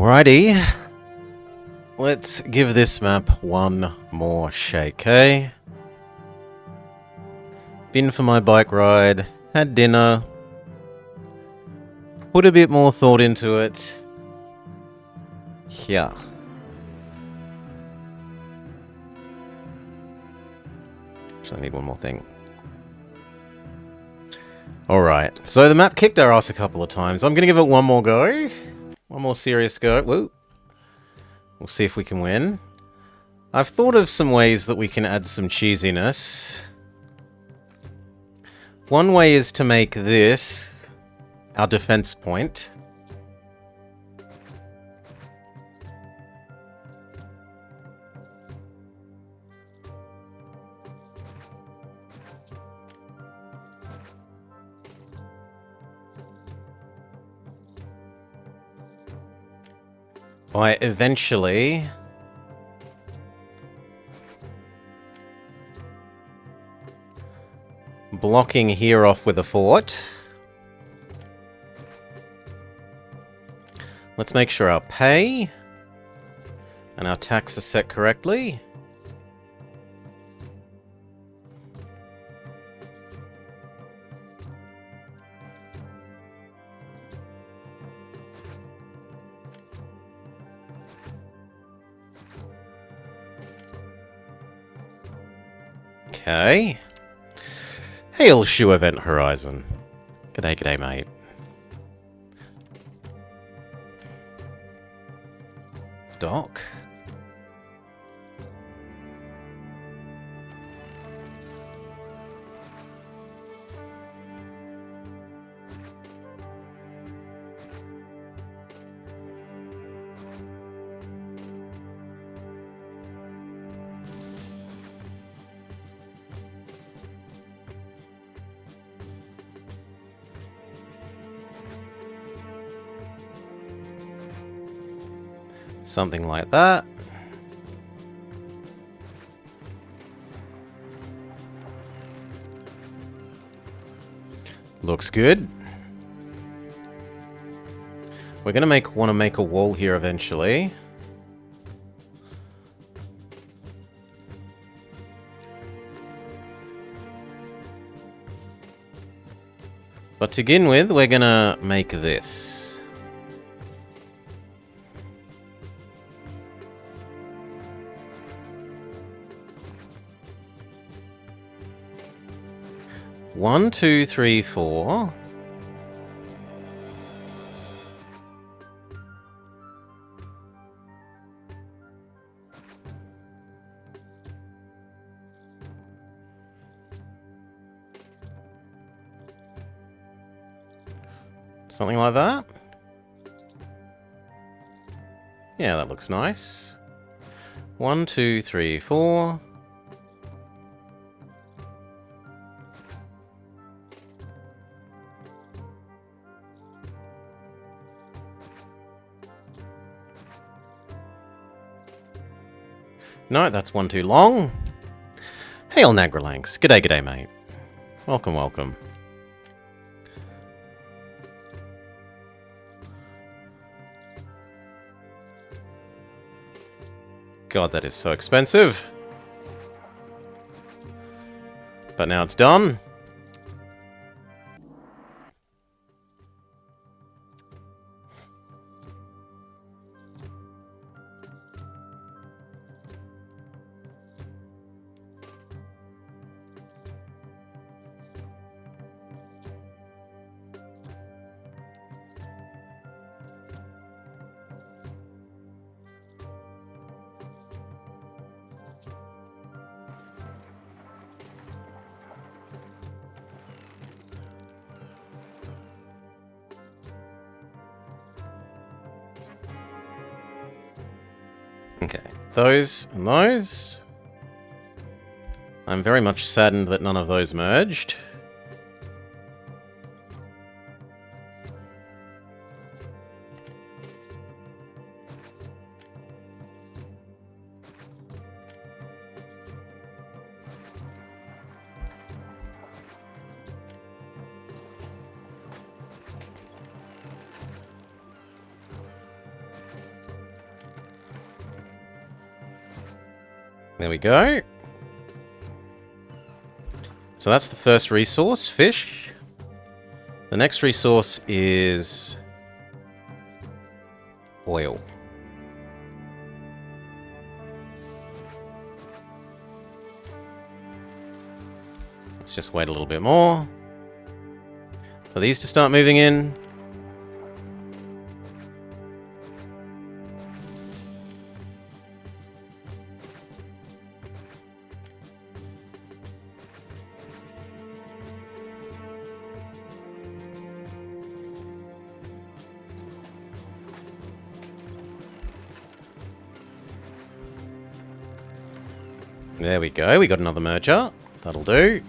Alrighty. Let's give this map one more shake, eh? Been for my bike ride, had dinner, put a bit more thought into it. Yeah. Actually, I need one more thing. Alright, so the map kicked our ass a couple of times. I'm gonna give it one more go. One more serious go. Woo. We'll see if we can win. I've thought of some ways that we can add some cheesiness. One way is to make this our defense point. By eventually blocking here off with a fort. Let's make sure our pay and our tax are set correctly. Okay. Hail Shoe Event Horizon. G'day, g'day, mate. Doc? Something like that. Looks good. We're gonna want to make a wall here eventually. But to begin with, we're gonna make this. One, two, three, four. Something like that? Yeah, that looks nice. 1, 2, 3, 4. No, that's one too long. Hail Nagralanx. G'day, g'day, mate. Welcome, welcome. God, that is so expensive. But now it's done. Okay, those and those. I'm very much saddened that none of those merged. There we go. So that's the first resource, fish. The next resource is oil. Let's just wait a little bit more for these to start moving in. There we go, we got another merger. That'll do.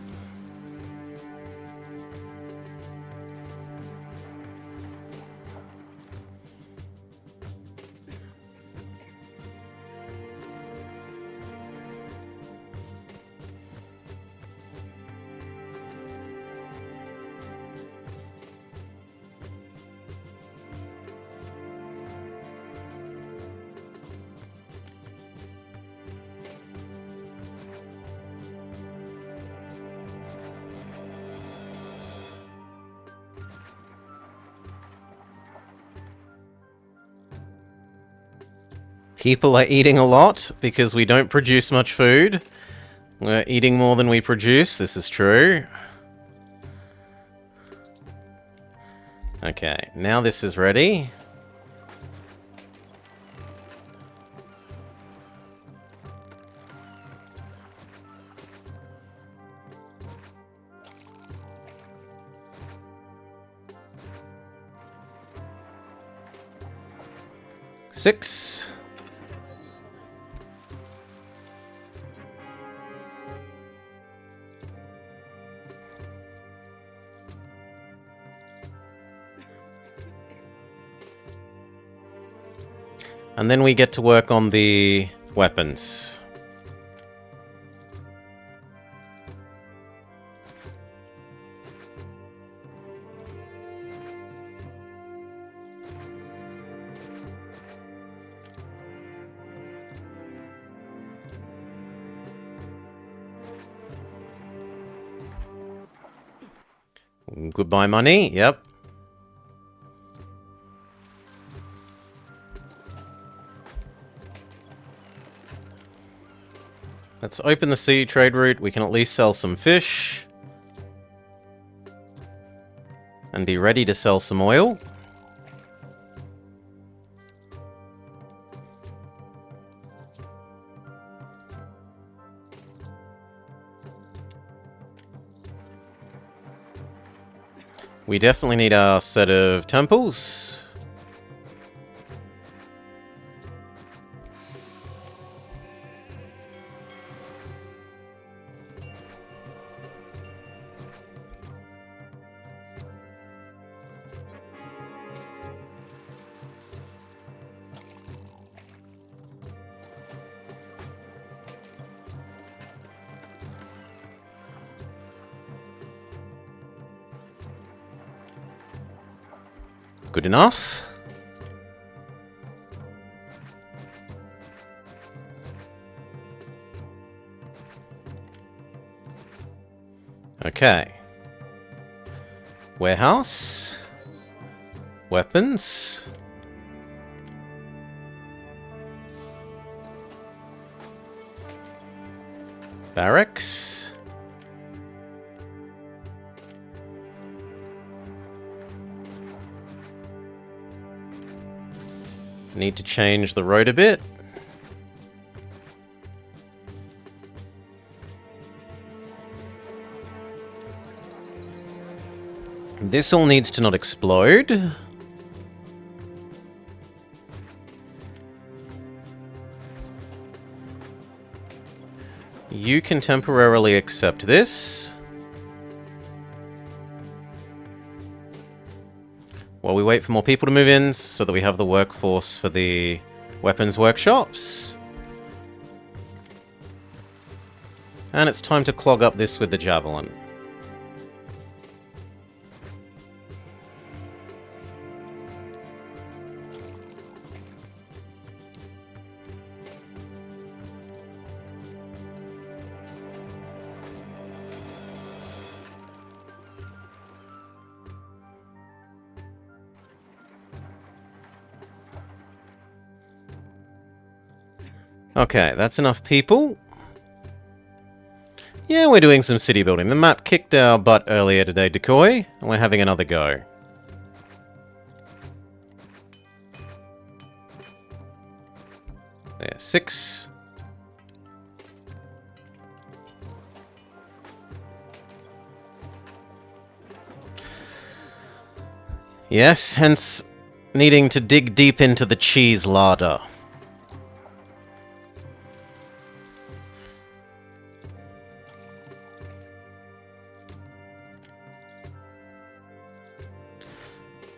People are eating a lot because we don't produce much food. We're eating more than we produce, this is true. Okay, now this is ready. Six. And then we get to work on the weapons. Goodbye money, yep. Let's open the sea trade route. We can at least sell some fish. And be ready to sell some oil. We definitely need our set of temples. Good enough. Okay. Warehouse. Weapons. Barracks. Need to change the road a bit. This all needs to not explode. You can temporarily accept this. While we wait for more people to move in so that we have the workforce for the weapons workshops. And it's time to clog up this with the javelin. Okay, that's enough people. Yeah, we're doing some city building. The map kicked our butt earlier today, Decoy, and we're having another go. There, 6. Yes, hence needing to dig deep into the cheese larder.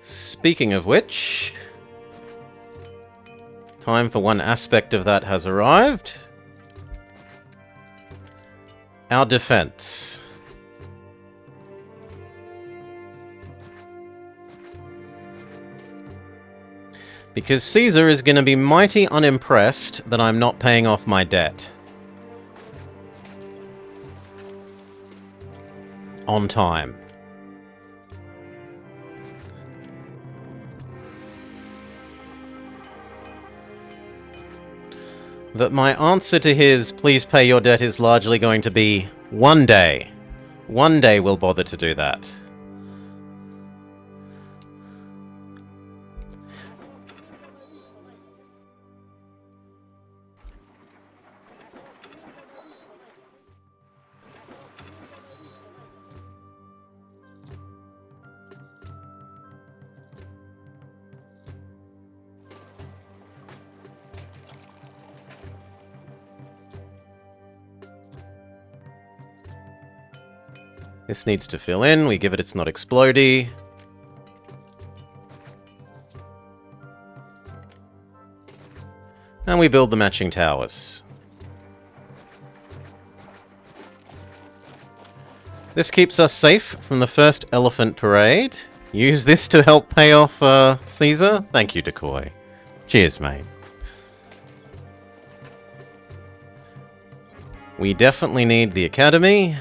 Speaking of which, time for one aspect of that has arrived. Our defense. Because Caesar is going to be mighty unimpressed that I'm not paying off my debt. On time. That my answer to his please pay your debt is largely going to be one day. One day we'll bother to do that. This needs to fill in. We give it its not explodey. And we build the matching towers. This keeps us safe from the first elephant parade. Use this to help pay off Caesar. Thank you, Decoy. Cheers, mate. We definitely need the academy.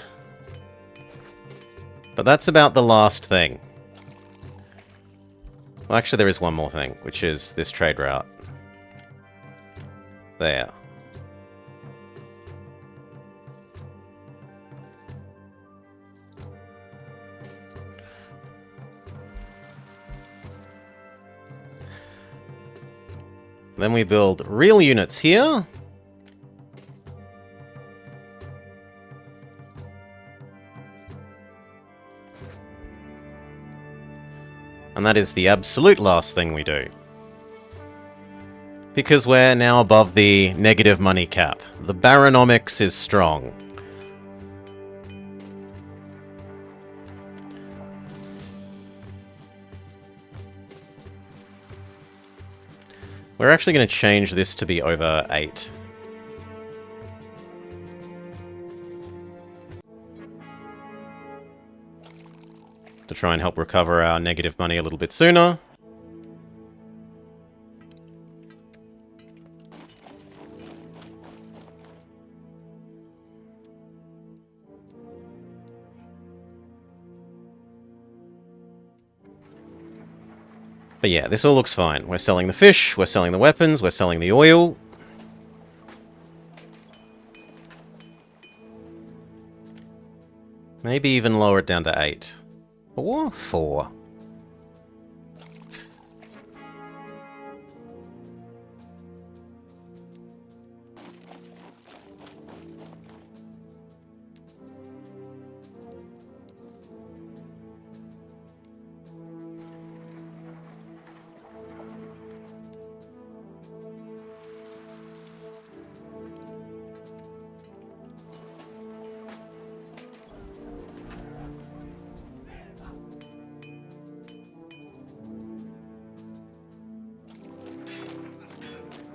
But that's about the last thing. Well, actually, there is one more thing, which is this trade route. There. Then we build real units here. And that is the absolute last thing we do. Because we're now above the negative money cap. The Baronomics is strong. We're actually going to change this to be over 8. To try and help recover our negative money a little bit sooner. But yeah, this all looks fine. We're selling the fish, we're selling the weapons, we're selling the oil. Maybe even lower it down to 8. Or 4.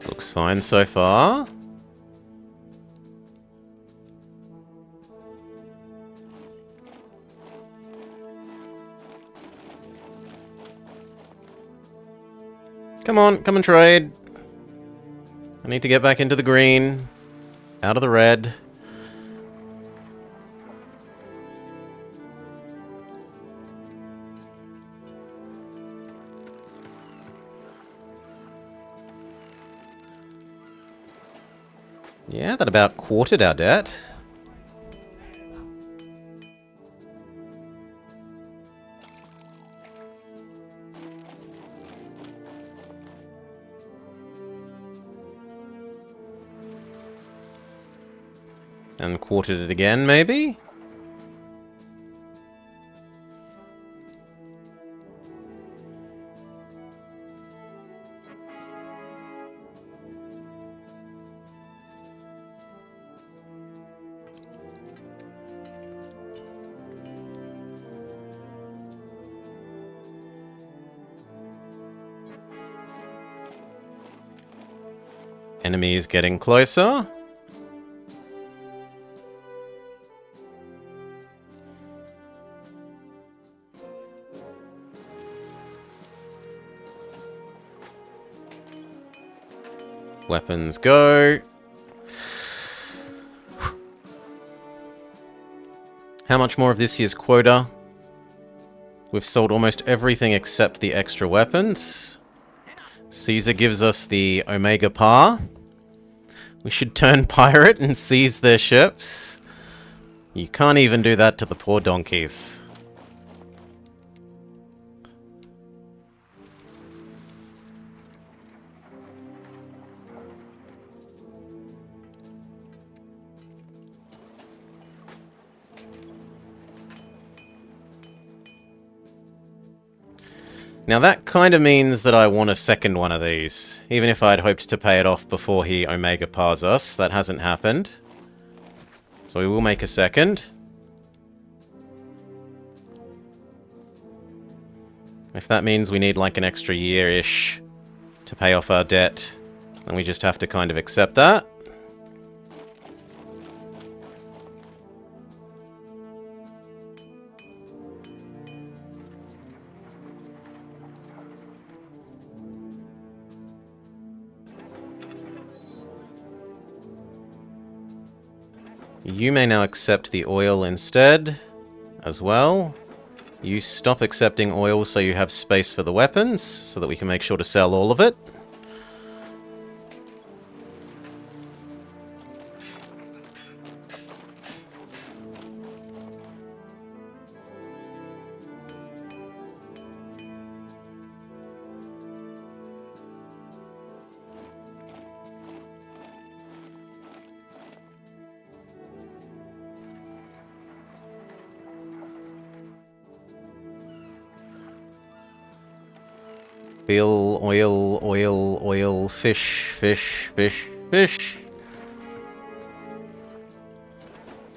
Looks fine so far. Come on, come and trade. I need to get back into the green. Out of the red. Yeah, that about quartered our debt. And quartered it again, maybe? Enemy is getting closer. Weapons go. How much more of this year's quota? We've sold almost everything except the extra weapons. Caesar gives us the Omega Par. We should turn pirate and seize their ships. You can't even do that to the poor donkeys. Now that kind of means that I want a second one of these. Even if I'd hoped to pay it off before he Omega Pars us, that hasn't happened. So we will make a second. If that means we need like an extra year-ish to pay off our debt, then we just have to kind of accept that. You may now accept the oil instead, as well. You stop accepting oil so you have space for the weapons, so that we can make sure to sell all of it. Oil, fish. It's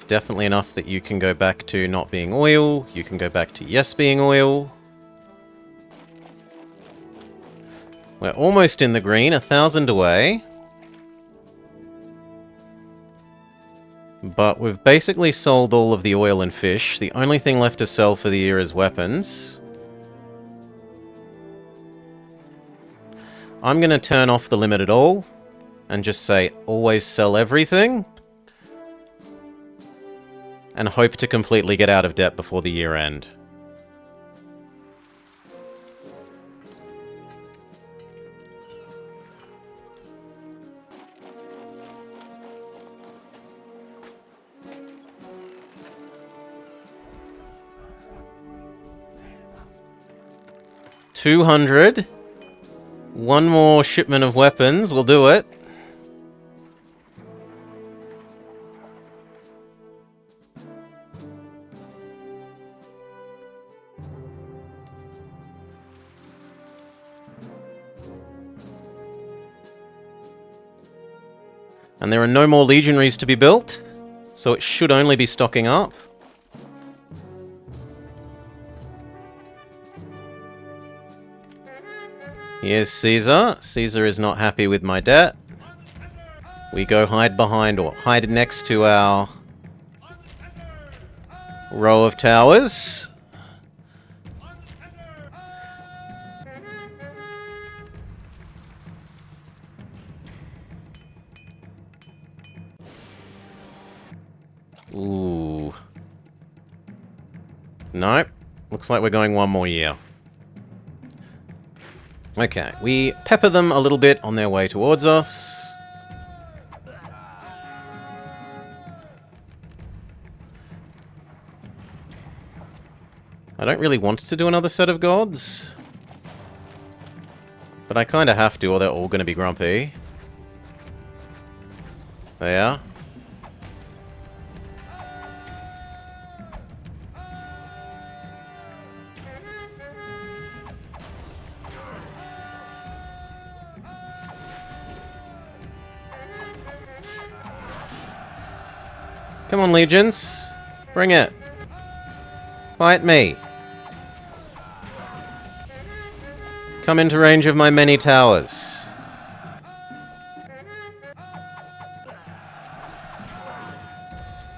definitely enough that you can go back to not being oil, you can go back to yes being oil. We're almost in the green, 1,000 away. But we've basically sold all of the oil and fish. The only thing left to sell for the year is weapons. I'm going to turn off the limit at all and just say always sell everything and hope to completely get out of debt before the year end. $200. One more shipment of weapons will do it. And there are no more legionaries to be built, so it should only be stocking up. Here's Caesar. Caesar is not happy with my debt. We go hide behind or hide next to our row of towers. Ooh. Nope. Looks like we're going one more year. Okay, we pepper them a little bit on their way towards us. I don't really want to do another set of gods. But I kind of have to, or they're all going to be grumpy. There. Come on, legions. Bring it. Fight me. Come into range of my many towers.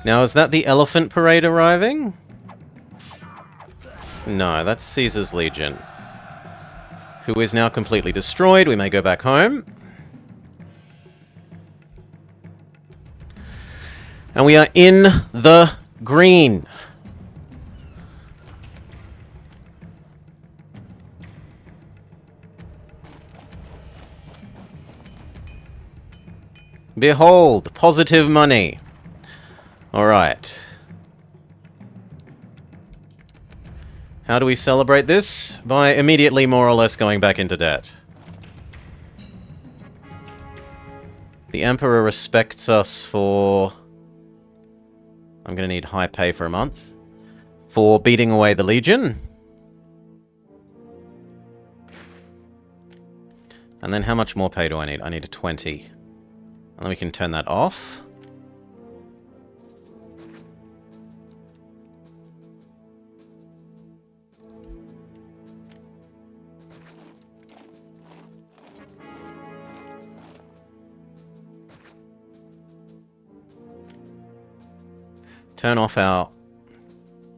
Now, is that the elephant parade arriving? No, that's Caesar's legion. Who is now completely destroyed. We may go back home. And we are in the green. Behold, positive money. Alright. How do we celebrate this? By immediately more or less going back into debt. The Emperor respects us for... I'm going to need high pay for a month. For beating away the Legion. And then how much more pay do I need? I need a 20. And then we can turn that off.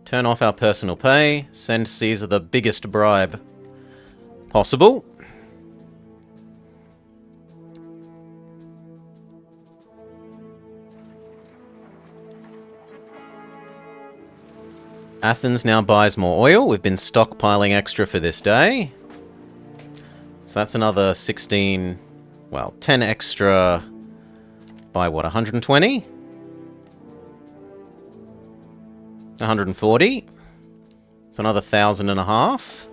Turn off our personal pay. Send Caesar the biggest bribe possible. Athens now buys more oil. We've been stockpiling extra for this day. So that's another 16... Well, 10 extra by what, 120? 140? So another 1,500.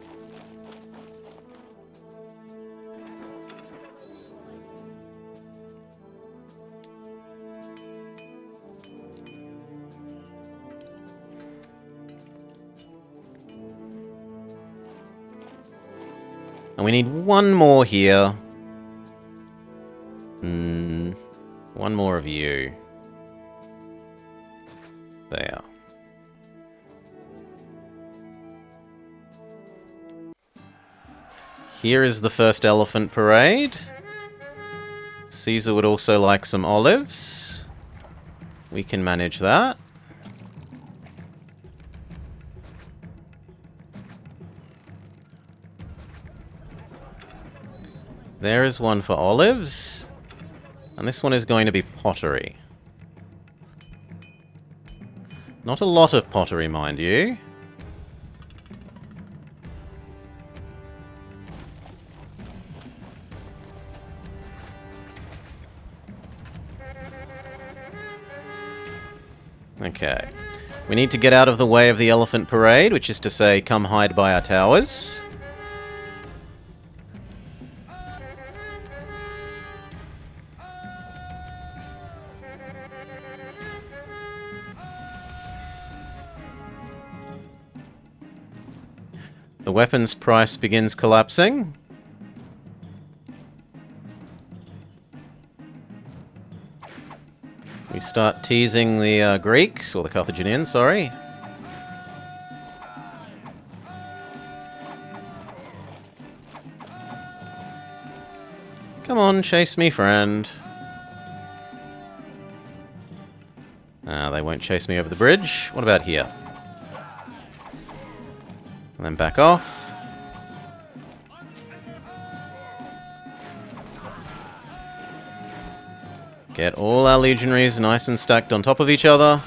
And we need one more here. One more of you. There. Here is the first elephant parade. Caesar would also like some olives. We can manage that. There is one for olives. And this one is going to be pottery. Not a lot of pottery, mind you. Okay. We need to get out of the way of the elephant parade, which is to say, come hide by our towers. The weapons price begins collapsing. We start teasing the Greeks, or the Carthaginians, sorry. Come on, chase me, friend. They won't chase me over the bridge. What about here? And then back off. Get all our legionaries nice and stacked on top of each other.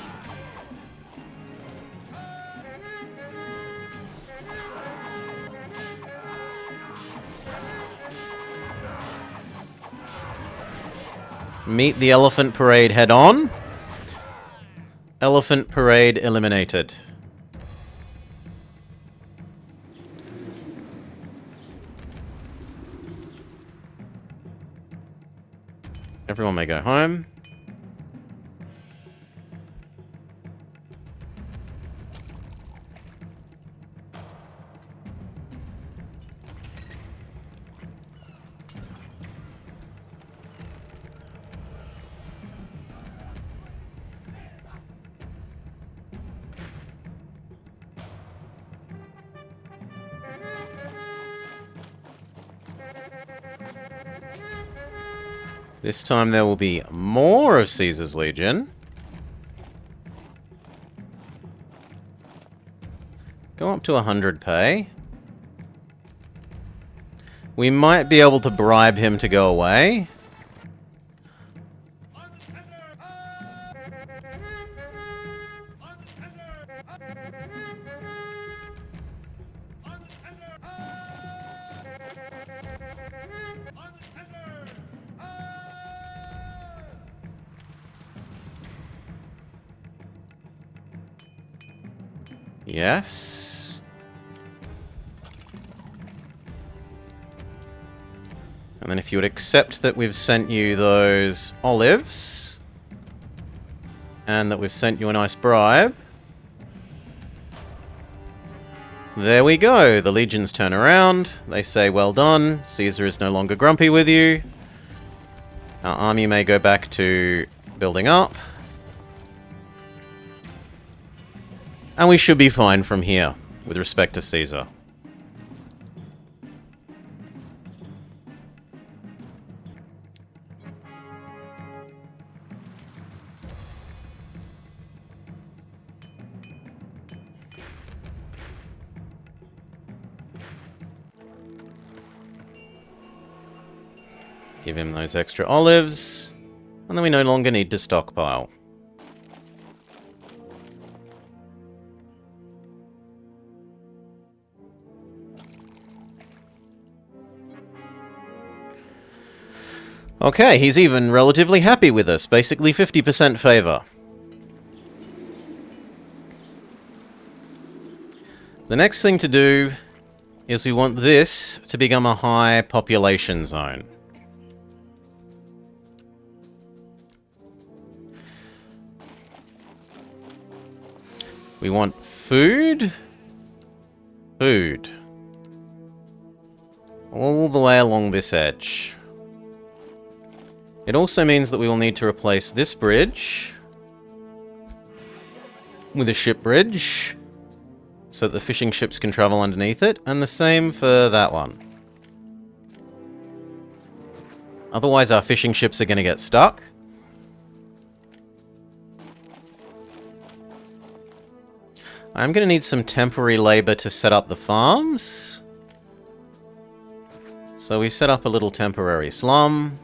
Meet the elephant parade head on. Elephant parade eliminated. Everyone may go home. This time there will be more of Caesar's Legion. Go up to 100 pay. We might be able to bribe him to go away. Yes. And then if you would accept that we've sent you those olives, and that we've sent you a nice bribe. There we go. The legions turn around. They say, well done. Caesar is no longer grumpy with you. Our army may go back to building up. And we should be fine from here, with respect to Caesar. Give him those extra olives, and then we no longer need to stockpile. Okay, he's even relatively happy with us. Basically 50% favor. The next thing to do is we want this to become a high population zone. We want food. Food. All the way along this edge. It also means that we will need to replace this bridge with a ship bridge so that the fishing ships can travel underneath it, and the same for that one. Otherwise our fishing ships are going to get stuck. I'm going to need some temporary labor to set up the farms. So we set up a little temporary slum.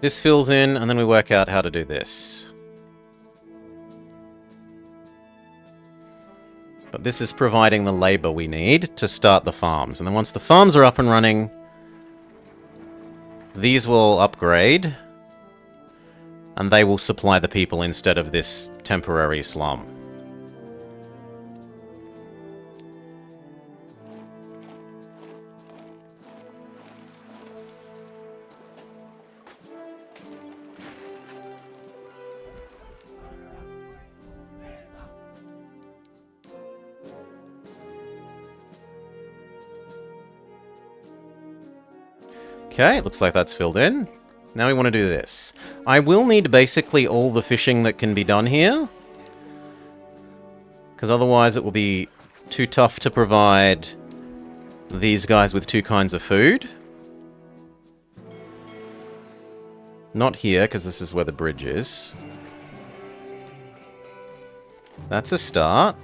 This fills in, and then we work out how to do this. But this is providing the labor we need to start the farms. And then once the farms are up and running, these will upgrade, and they will supply the people instead of this temporary slum. Okay, it looks like that's filled in. Now we want to do this. I will need basically all the fishing that can be done here, because otherwise it will be too tough to provide these guys with 2 kinds of food. Not here, because this is where the bridge is. That's a start.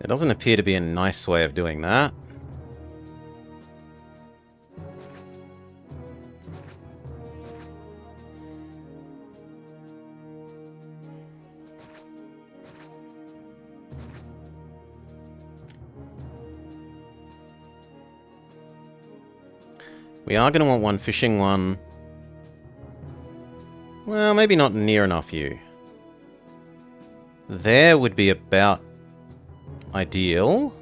It doesn't appear to be a nice way of doing that. We are going to want one fishing one. Well, maybe not near enough you. There would be about ideal.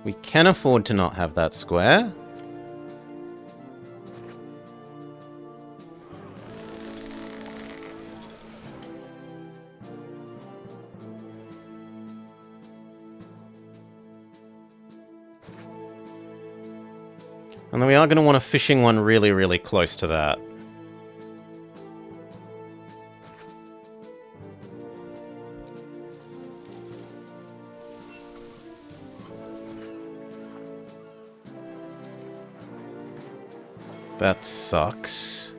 We can afford to not have that square. And then we are going to want a fishing one really, really close to that. That sucks.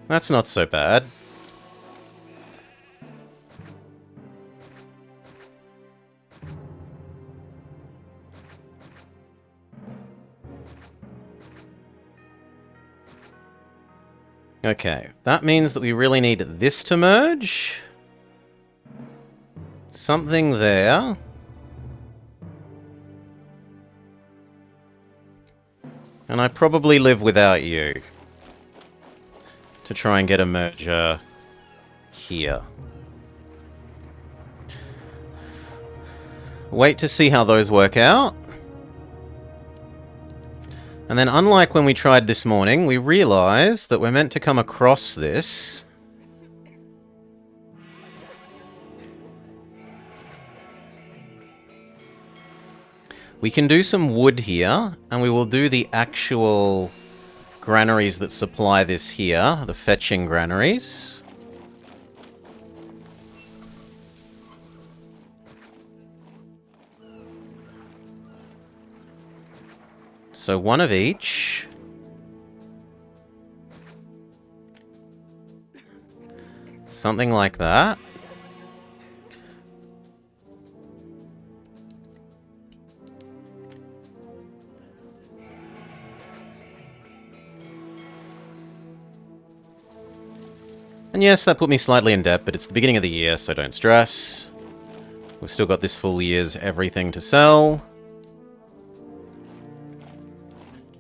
That's not so bad. Okay, that means that we really need this to merge. Something there. And I probably live without you. To try and get a merger here. Wait to see how those work out. And then, unlike when we tried this morning, we realise that we're meant to come across this. We can do some wood here, and we will do the actual granaries that supply this here, the fetching granaries. So one of each. Something like that. And yes, that put me slightly in debt, but it's the beginning of the year, so don't stress. We've still got this full year's everything to sell.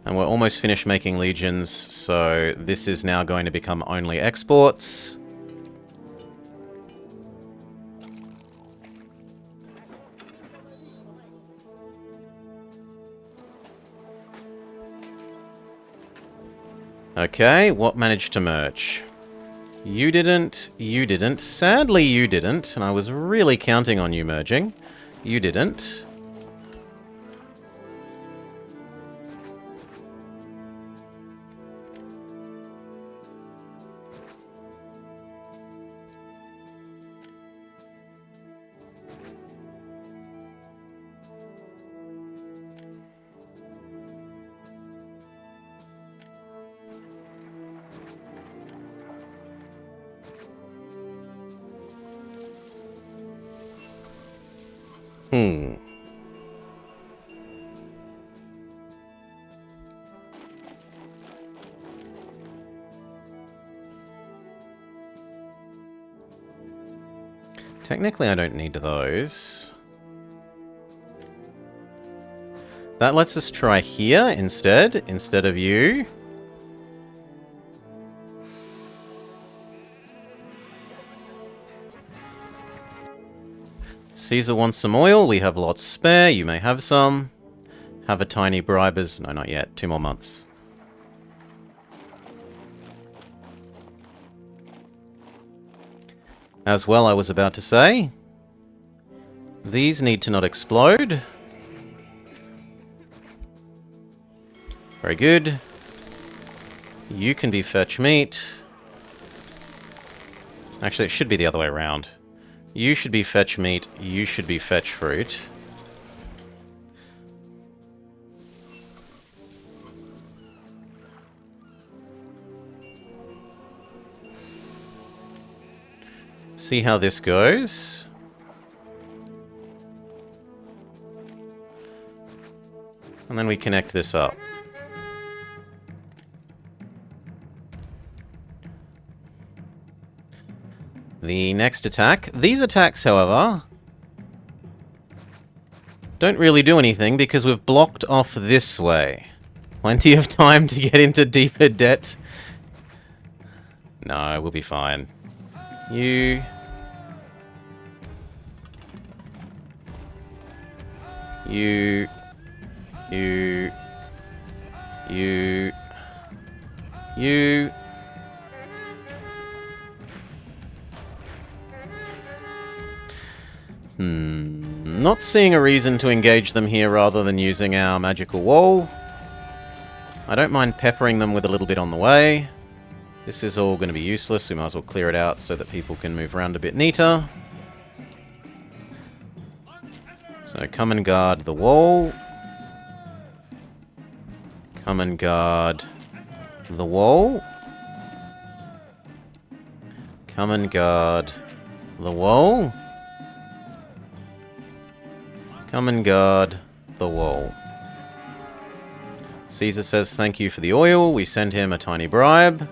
And we're almost finished making legions, so this is now going to become only exports. Okay, what managed to merge? You didn't, you didn't. Sadly, you didn't, and I was really counting on you merging. You didn't. Technically, I don't need those. That lets us try here instead of you. Caesar wants some oil. We have lots spare. You may have some. Have a tiny bribers. No, not yet. 2 more months. As well, I was about to say, these need to not explode. Very good. You can be fetch meat. Actually, it should be the other way around. You should be fetch meat, you should be fetch fruit. See how this goes. And then we connect this up. The next attack. These attacks, however, don't really do anything because we've blocked off this way. Plenty of time to get into deeper debt. No, we'll be fine. You... You... You... You... You... Not seeing a reason to engage them here rather than using our magical wall. I don't mind peppering them with a little bit on the way. This is all going to be useless. We might as well clear it out so that people can move around a bit neater. So come and guard the wall. Come and guard the wall. Come and guard the wall. Come and guard the wall. Caesar says thank you for the oil. We send him a tiny bribe.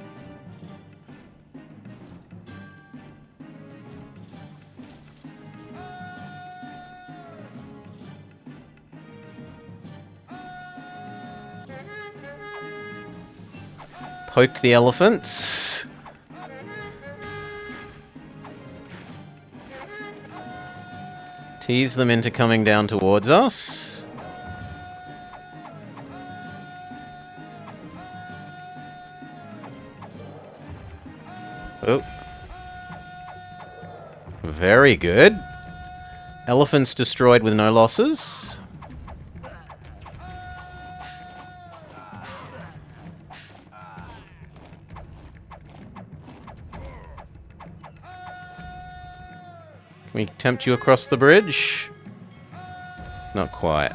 Poke the elephants. Tease them into coming down towards us. Oh. Very good. Elephants destroyed with no losses. Can we tempt you across the bridge? Not quite.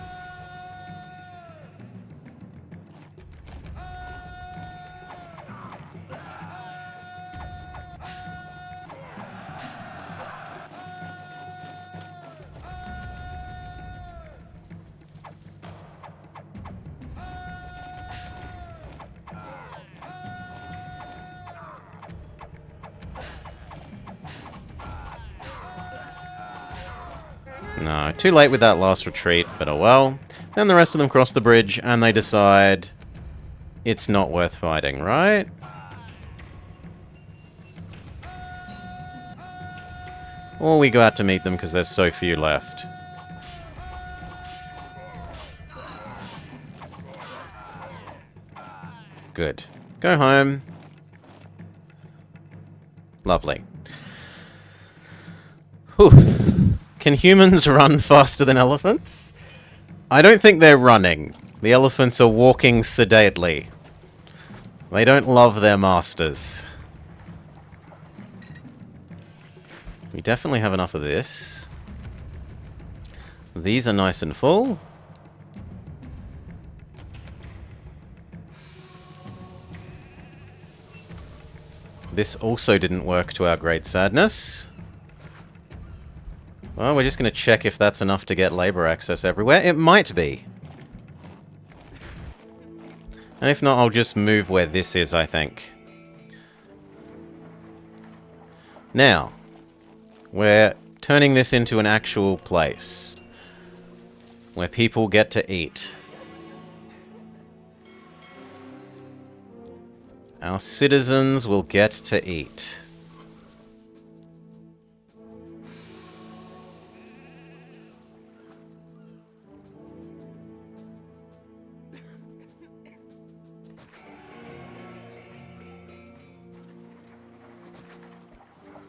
No, too late with that last retreat, but oh well. Then the rest of them cross the bridge, and they decide it's not worth fighting, right? Or we go out to meet them because there's so few left. Good. Go home. Lovely. Whew. Can humans run faster than elephants? I don't think they're running. The elephants are walking sedately. They don't love their masters. We definitely have enough of this. These are nice and full. This also didn't work to our great sadness. Well, we're just going to check if that's enough to get labor access everywhere. It might be. And if not, I'll just move where this is, I think. Now, we're turning this into an actual place where people get to eat. Our citizens will get to eat.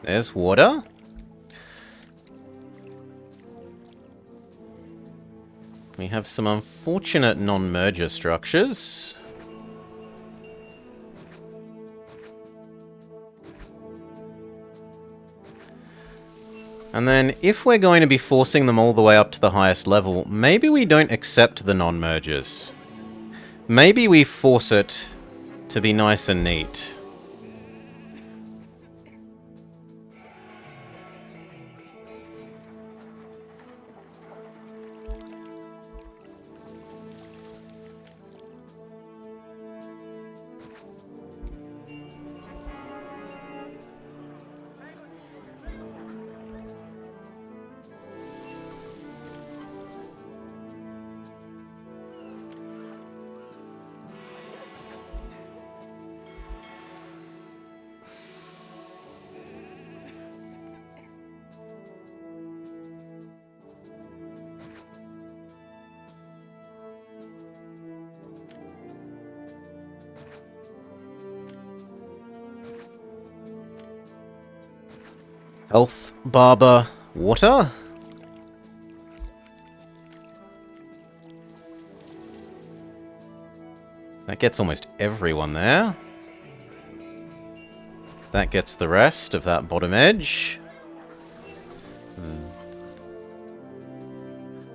There's water. We have some unfortunate non-merger structures. And then, if we're going to be forcing them all the way up to the highest level, maybe we don't accept the non-mergers. Maybe we force it to be nice and neat. Health, barber, water. That gets almost everyone there. That gets the rest of that bottom edge.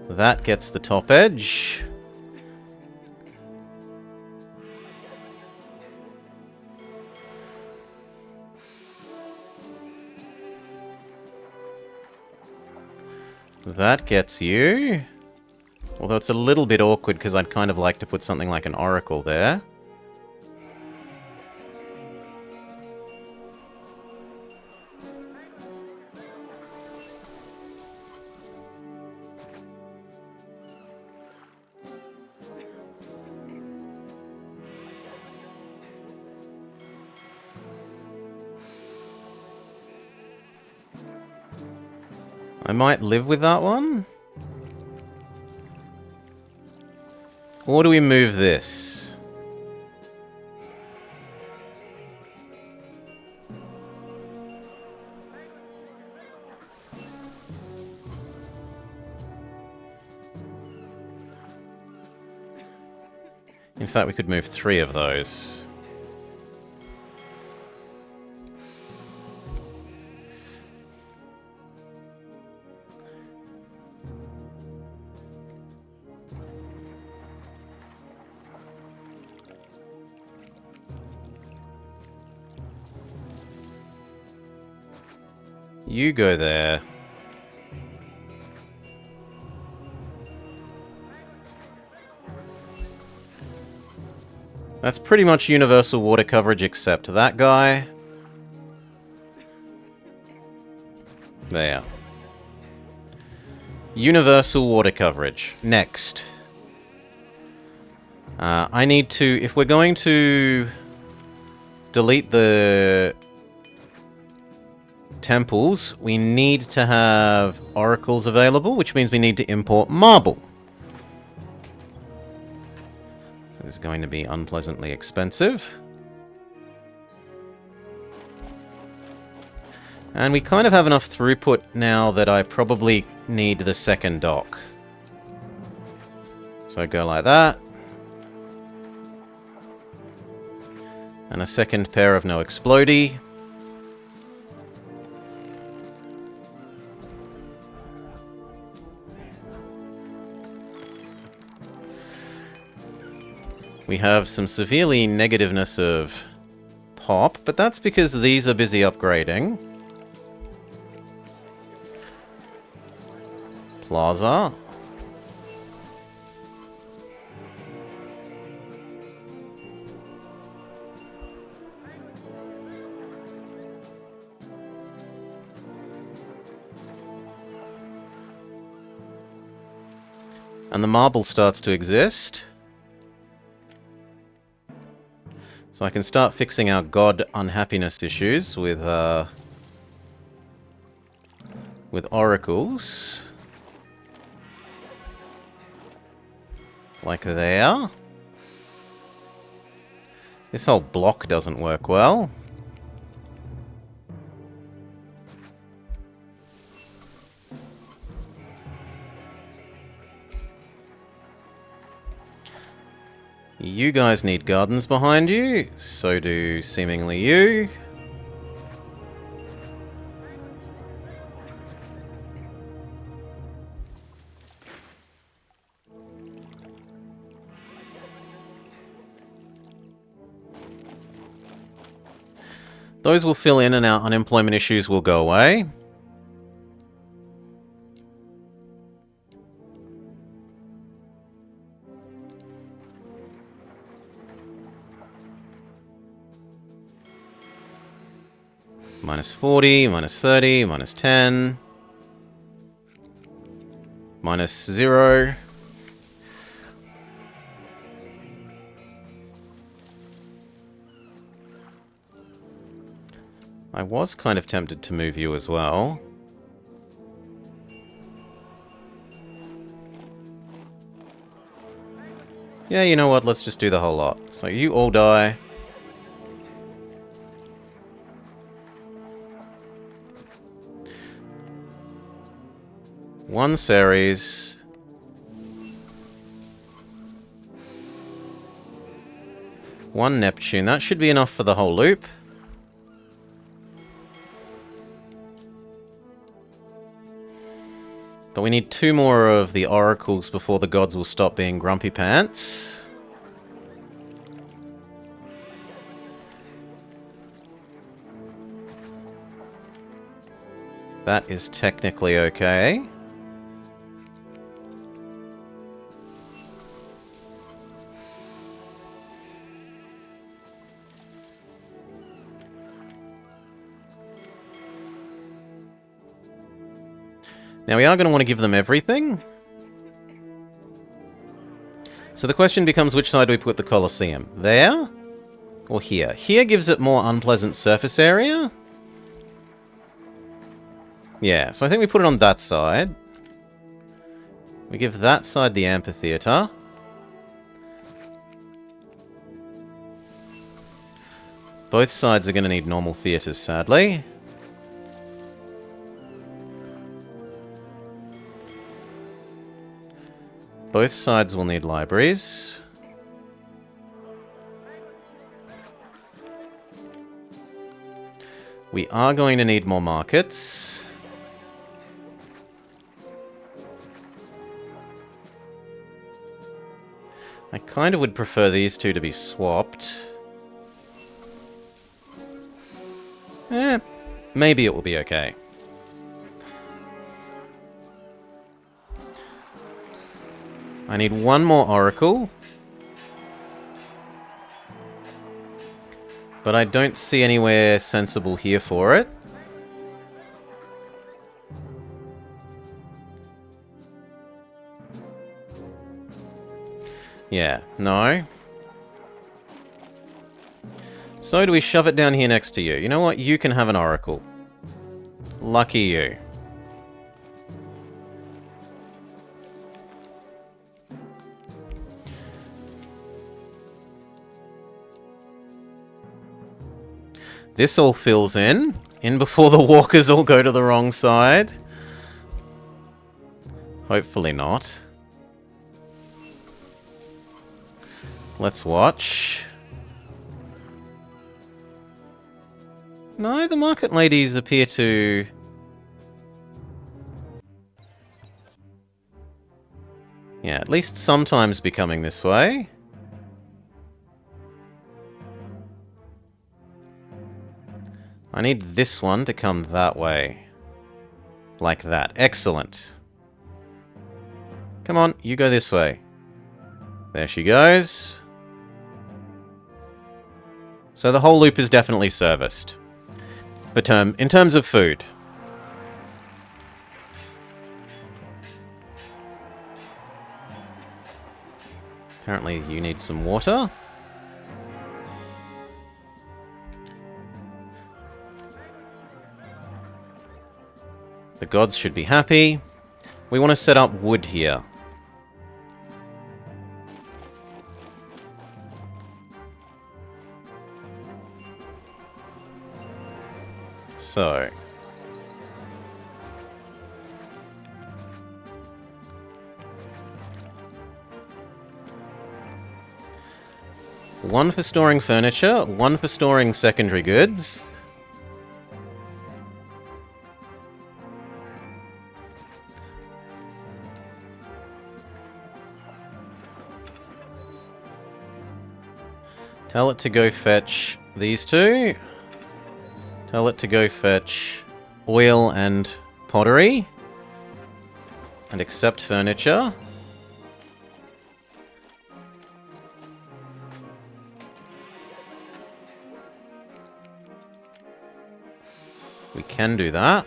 That gets the top edge. That gets you. Although it's a little bit awkward because I'd kind of like to put something like an oracle there. I might live with that one. Or do we move this? In fact, we could move 3 of those. You go there. That's pretty much universal water coverage except that guy. There. Universal water coverage. Next. I need to... If we're going to delete the temples, we need to have oracles available, which means we need to import marble. So this is going to be unpleasantly expensive. And we kind of have enough throughput now that I probably need the second dock. So go like that. And a second pair of no explodey. We have some severely negativeness of pop, but that's because these are busy upgrading. Plaza. And the marble starts to exist. So I can start fixing our god unhappiness issues with oracles. Like there. This whole block doesn't work well. You guys need gardens behind you, so do seemingly you. Those will fill in and our unemployment issues will go away. Minus 40, minus 30, minus 10. Minus 0. I was kind of tempted to move you as well. Yeah, you know what? Let's just do the whole lot. So you all die. One Ceres. One Neptune. That should be enough for the whole loop. But we need 2 more of the oracles before the gods will stop being grumpy pants. That is technically okay. Now we are going to want to give them everything. So the question becomes, which side do we put the Colosseum? There? Or here? Here gives it more unpleasant surface area. Yeah, so I think we put it on that side. We give that side the amphitheater. Both sides are going to need normal theaters, sadly. Both sides will need libraries. We are going to need more markets. I kind of would prefer these two to be swapped. Maybe it will be okay. I need one more oracle. But I don't see anywhere sensible here for it. Yeah, no. So do we shove it down here next to you? You know what? You can have an oracle. Lucky you. This all fills in before the walkers all go to the wrong side. Hopefully not. Let's watch. No, the market ladies appear to... Yeah, at least sometimes be coming this way. I need this one to come that way. Like that. Excellent. Come on, you go this way. There she goes. So the whole loop is definitely serviced. But in terms of food. Apparently you need some water. The gods should be happy. We want to set up wood here. So. One for storing furniture, one for storing secondary goods. Tell it to go fetch these two. Tell it to go fetch oil and pottery. And accept furniture. We can do that.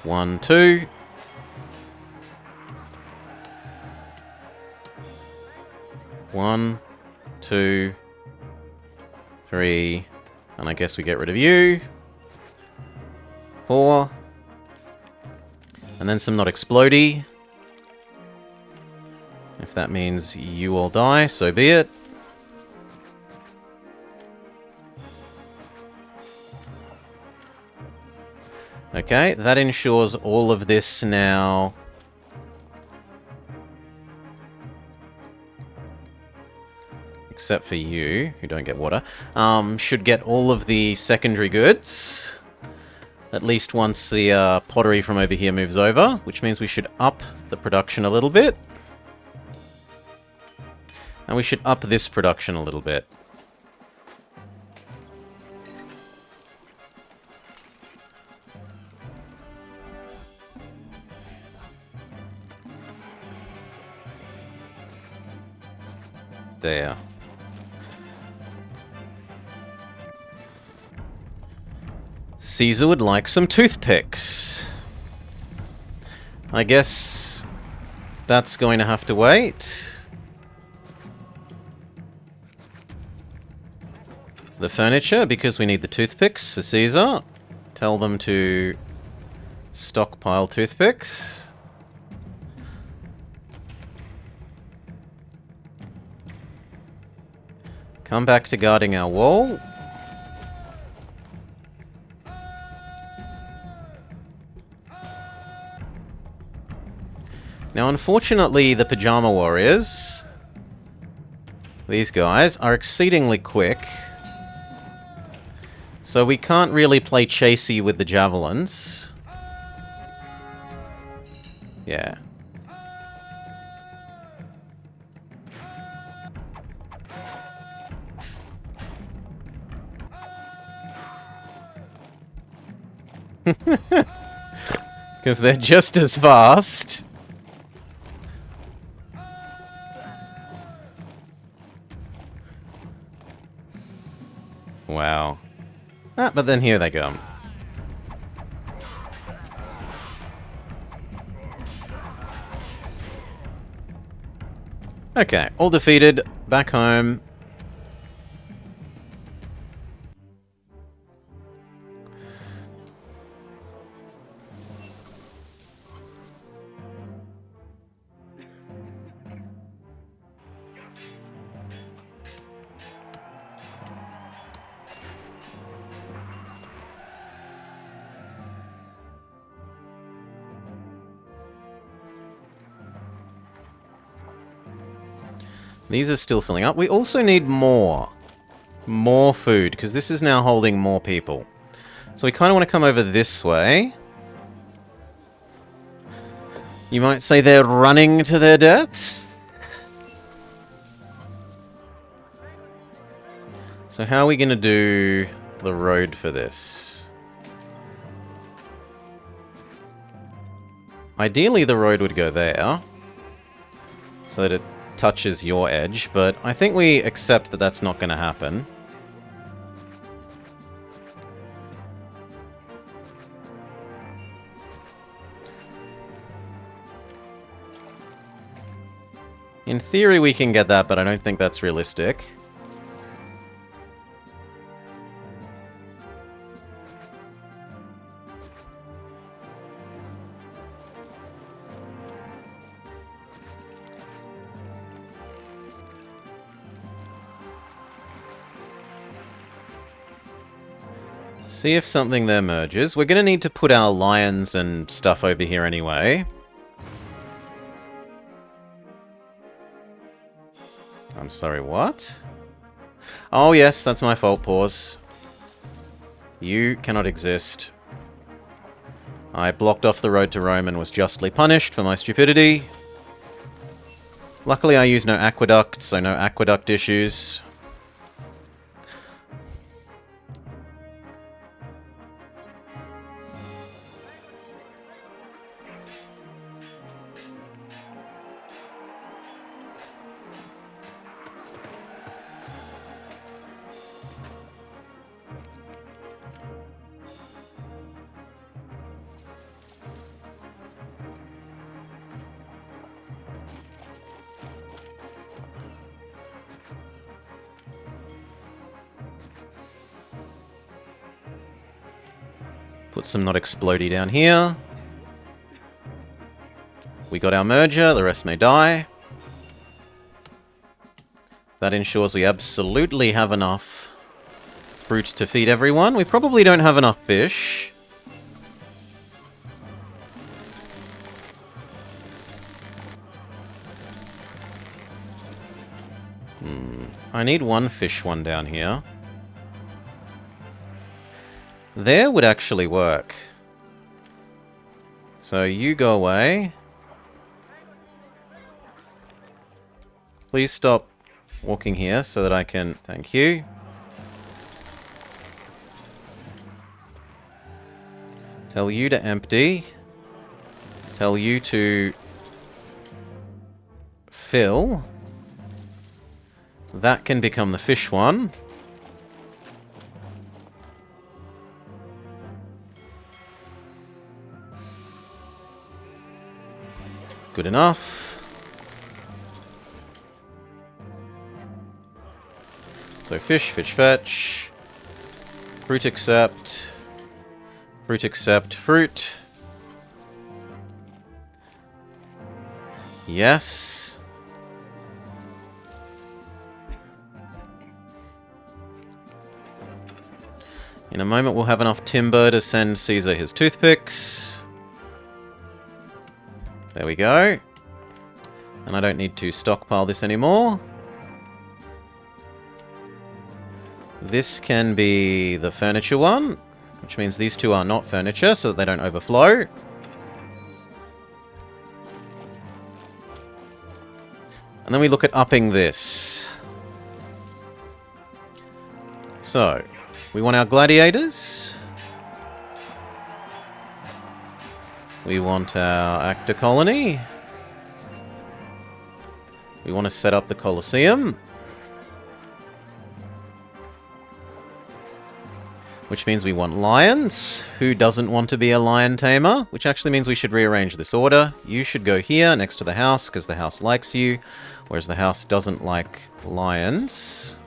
One, two. One, two, three, and I guess we get rid of you. 4. And then some not explodey. If that means you all die, so be it. Okay, that ensures all of this now. Except for you, who don't get water, should get all of the secondary goods. At least once the pottery from over here moves over, which means we should up the production a little bit. And we should up this production a little bit. There. Caesar would like some toothpicks. I guess that's going to have to wait. the furniture because we need the toothpicks for Caesar. Tell them to stockpile toothpicks. Come back to guarding our wall. Now, unfortunately, the Pajama Warriors, these guys, are exceedingly quick. So we can't really play chasey with the javelins. Yeah. Because they're just as fast. Wow. Ah, but then here they come. Okay, all defeated. Back home. These are still filling up. We also need more. More food, because this is now holding more people. So we kind of want to come over this way. You might say they're running to their deaths. So how are we going to do the road for this? Ideally, the road would go there, so that it touches your edge, but I think we accept that that's not going to happen. In theory, we can get that, but I don't think that's realistic. See if something there merges. We're going to need to put our lions and stuff over here anyway. I'm sorry, what? Oh yes, that's my fault, Pause. You cannot exist. I blocked off the road to Rome and was justly punished for my stupidity. Luckily I use no aqueducts, so no aqueduct issues. Put some not explodey down here. We got our merger, the rest may die. That ensures we absolutely have enough fruit to feed everyone. We probably don't have enough fish. I need one fish one down here. There would actually work. So you go away. Please stop walking here so that I can... Thank you. Tell you to empty. Tell you to fill. That can become the fish one. Good enough. So fish, fish fetch. Fruit accept. Fruit accept. Fruit. Yes. In a moment we'll have enough timber to send Caesar his toothpicks. There we go. And I don't need to stockpile this anymore. This can be the furniture one, which means these two are not furniture so that they don't overflow. And then we look at upping this. So, we want our gladiators. We want our actor colony. We want to set up the Colosseum. Which means we want lions. Who doesn't want to be a lion tamer? Which actually means we should rearrange this order. You should go here next to the house because the house likes you, whereas the house doesn't like lions.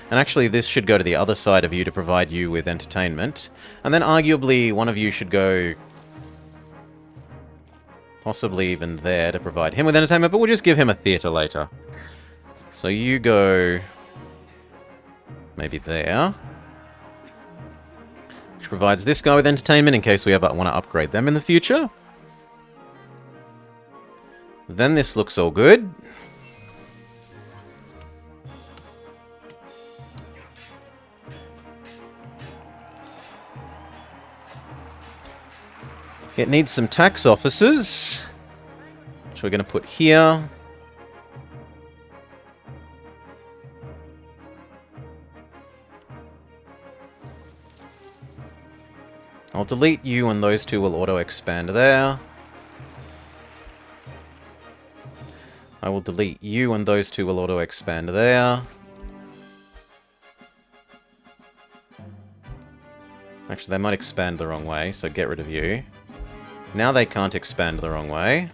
And actually this should go to the other side of you to provide you with entertainment. And then arguably one of you should go possibly even there to provide him with entertainment, but we'll just give him a theatre later. So you go maybe there, which provides this guy with entertainment in case we ever want to upgrade them in the future. Then this looks all good. It needs some tax officers, which we're going to put here. I'll delete you and those two will auto-expand there. I will delete you and those two will auto-expand there. Actually, they might expand the wrong way, so get rid of you. Now they can't expand the wrong way.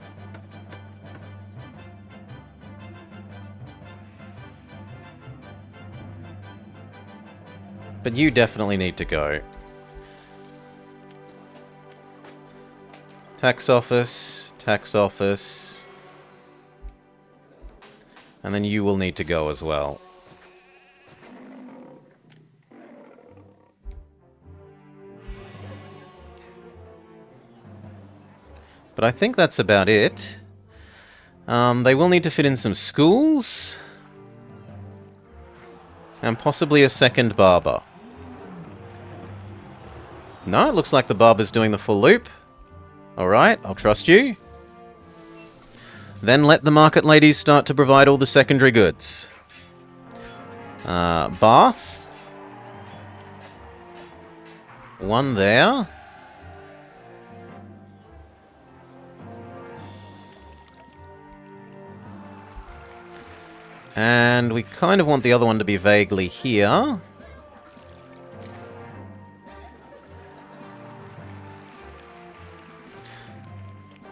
But you definitely need to go. Tax office, tax office. And then you will need to go as well. But I think that's about it. They will need to fit in some schools. And possibly a second barber. No, it looks like the barber's doing the full loop. Alright, I'll trust you. Then let the market ladies start to provide all the secondary goods. Bath. One there. And we kind of want the other one to be vaguely here.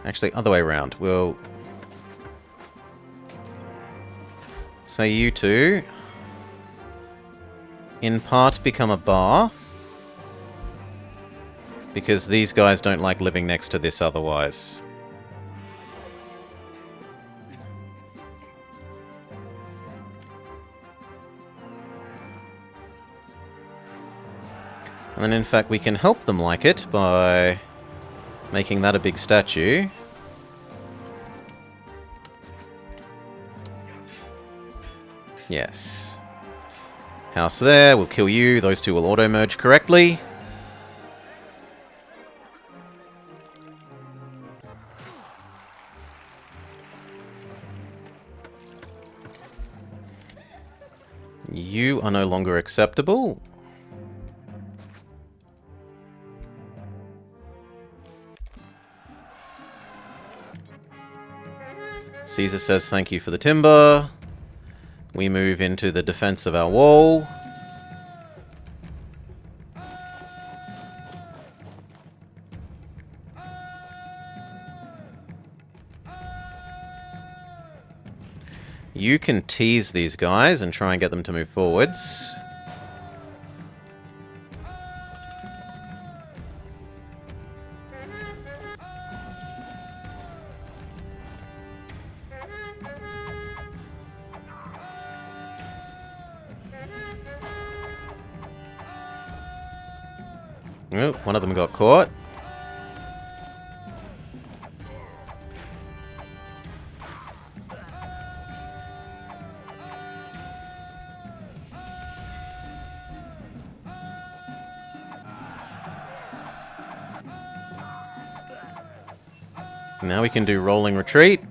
Actually, other way around. We'll say you two, in part, become a bath. Because these guys don't like living next to this otherwise. And then, in fact, we can help them like it by making that a big statue. Yes. House there, we'll kill you. Those two will auto-merge correctly. You are no longer acceptable. Caesar says thank you for the timber. We move into the defense of our wall. You can tease these guys and try and get them to move forwards. Oh, one of them got caught. Now we can do rolling retreat.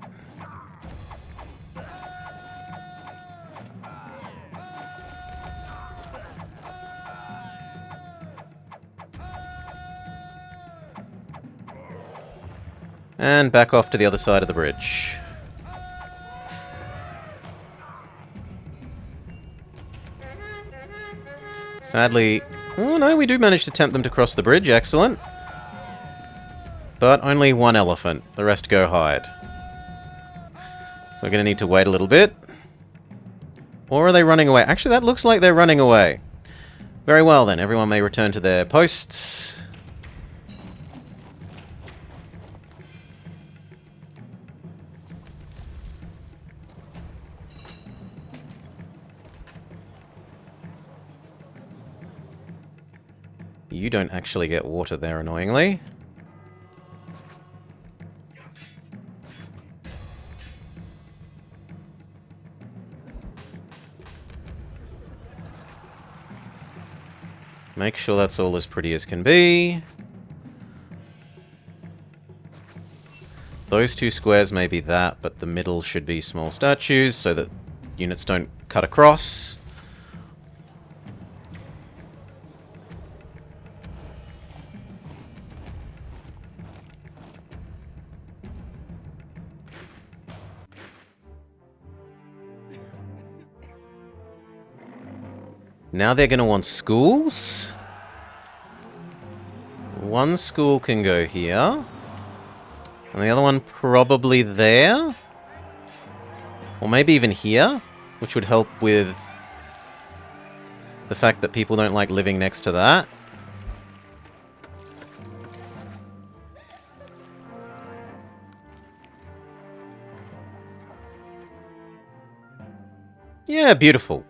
And back off to the other side of the bridge. Sadly... Oh no, we do manage to tempt them to cross the bridge, excellent. But only one elephant, the rest go hide. So we're going to need to wait a little bit. Or are they running away? Actually, that looks like they're running away. Very well then, everyone may return to their posts. You don't actually get water there, annoyingly. Make sure that's all as pretty as can be. Those two squares may be that, but the middle should be small statues so that units don't cut across. Now they're going to want schools. One school can go here. And the other one probably there. Or maybe even here, which would help with the fact that people don't like living next to that. Yeah, beautiful.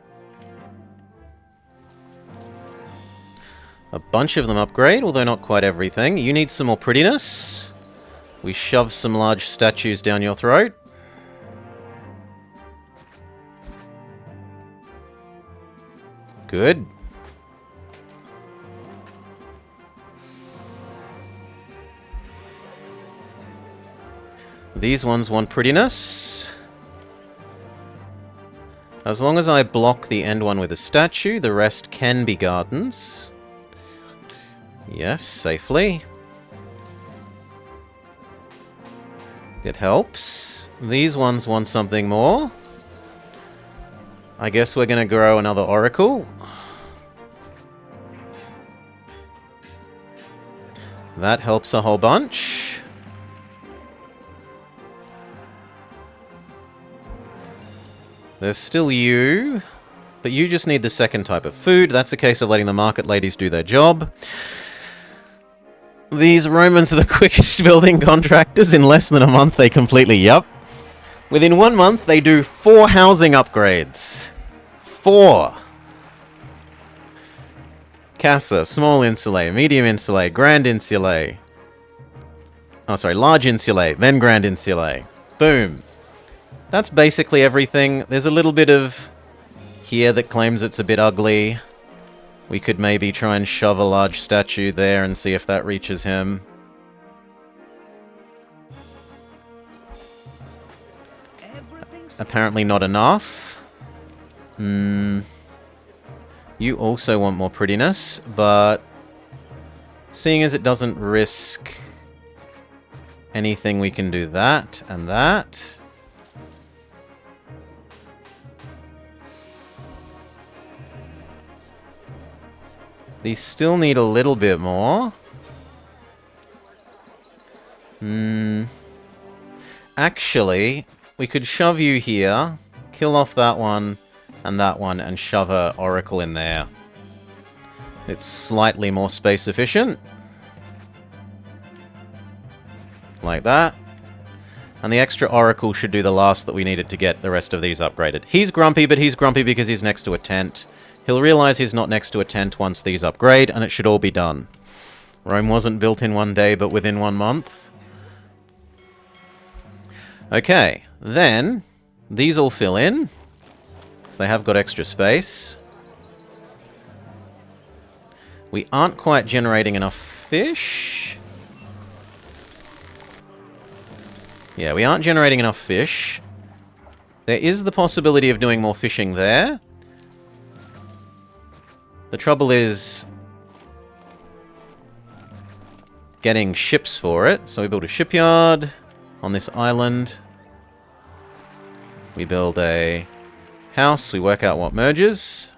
A bunch of them upgrade, although not quite everything. You need some more prettiness. We shove some large statues down your throat. Good. These ones want prettiness. As long as I block the end one with a statue, the rest can be gardens. Yes, safely. It helps. These ones want something more. I guess we're going to grow another oracle. That helps a whole bunch. There's still you, but you just need the second type of food. That's a case of letting the market ladies do their job. These Romans are the quickest building contractors. In less than a month, they completely... Yup. Within 1 month, they do 4 housing upgrades. 4. Casa, small insulae, medium insulae, grand insulae. Oh, sorry, large insulae, then grand insulae. Boom. That's basically everything. There's a little bit of here that claims it's a bit ugly. We could maybe try and shove a large statue there and see if that reaches him. Apparently not enough. You also want more prettiness, but seeing as it doesn't risk anything, we can do that and that. These still need a little bit more. Actually, we could shove you here, kill off that one, and shove a oracle in there. It's slightly more space efficient. Like that. And the extra oracle should do the last that we needed to get the rest of these upgraded. He's grumpy, but he's grumpy because he's next to a tent. He'll realize he's not next to a tent once these upgrade, and it should all be done. Rome wasn't built in one day, but within 1 month. Okay, then these all fill in, so they have got extra space. We aren't quite generating enough fish. Yeah, we aren't generating enough fish. There is the possibility of doing more fishing there. The trouble is getting ships for it. So we build a shipyard on this island. We build a house. We work out what merges.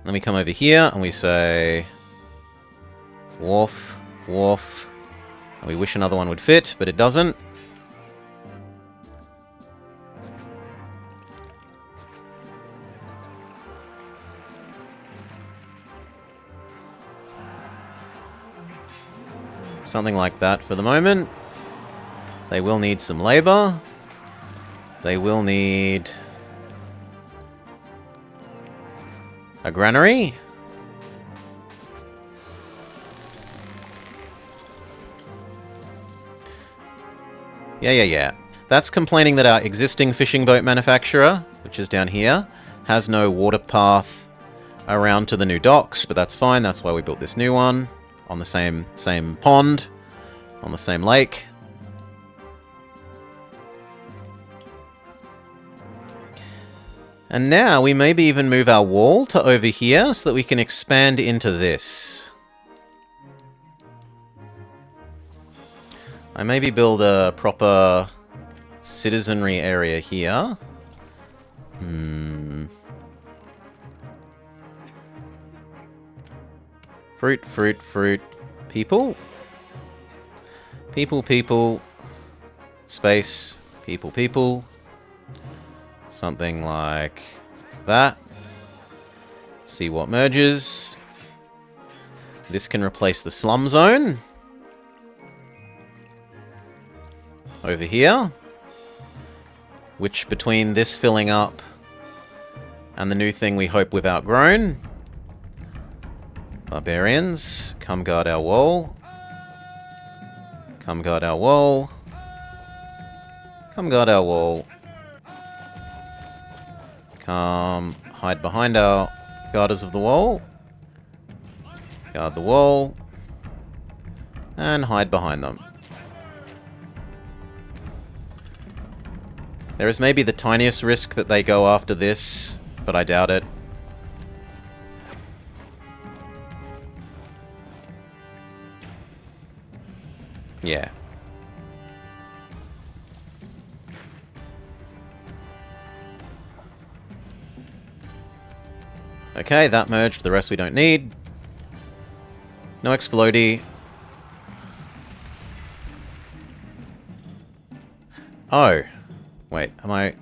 Then we come over here and we say wharf, wharf. And we wish another one would fit, but it doesn't. Something like that for the moment. They will need some labor. They will need a granary. Yeah. That's complaining that our existing fishing boat manufacturer, which is down here, has no water path around to the new docks, but that's fine. That's why we built this new one on the same pond, on the same lake. And now we maybe even move our wall to over here so that we can expand into this. I maybe build a proper citizenry area here. Fruit, fruit, fruit. People. People, people. Space. People, people. Something like that. See what merges. This can replace the slum zone. Over here. Which between this filling up and the new thing we hope we've outgrown. Barbarians, come guard our wall. Come guard our wall. Come guard our wall. Come hide behind our guarders of the wall. Guard the wall. And hide behind them. There is maybe the tiniest risk that they go after this, but I doubt it. Yeah. Okay, that merged. The rest we don't need. No explodey. Oh. Wait, am I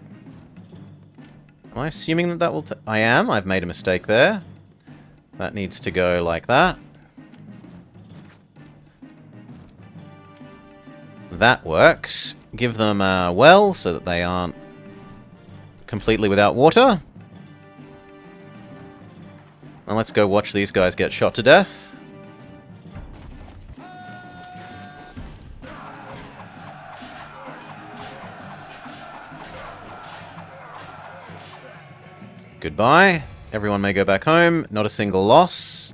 assuming that that will... I am. I've made a mistake there. That needs to go like that. That works. Give them a well so that they aren't completely without water. And let's go watch these guys get shot to death. Goodbye. Everyone may go back home. Not a single loss.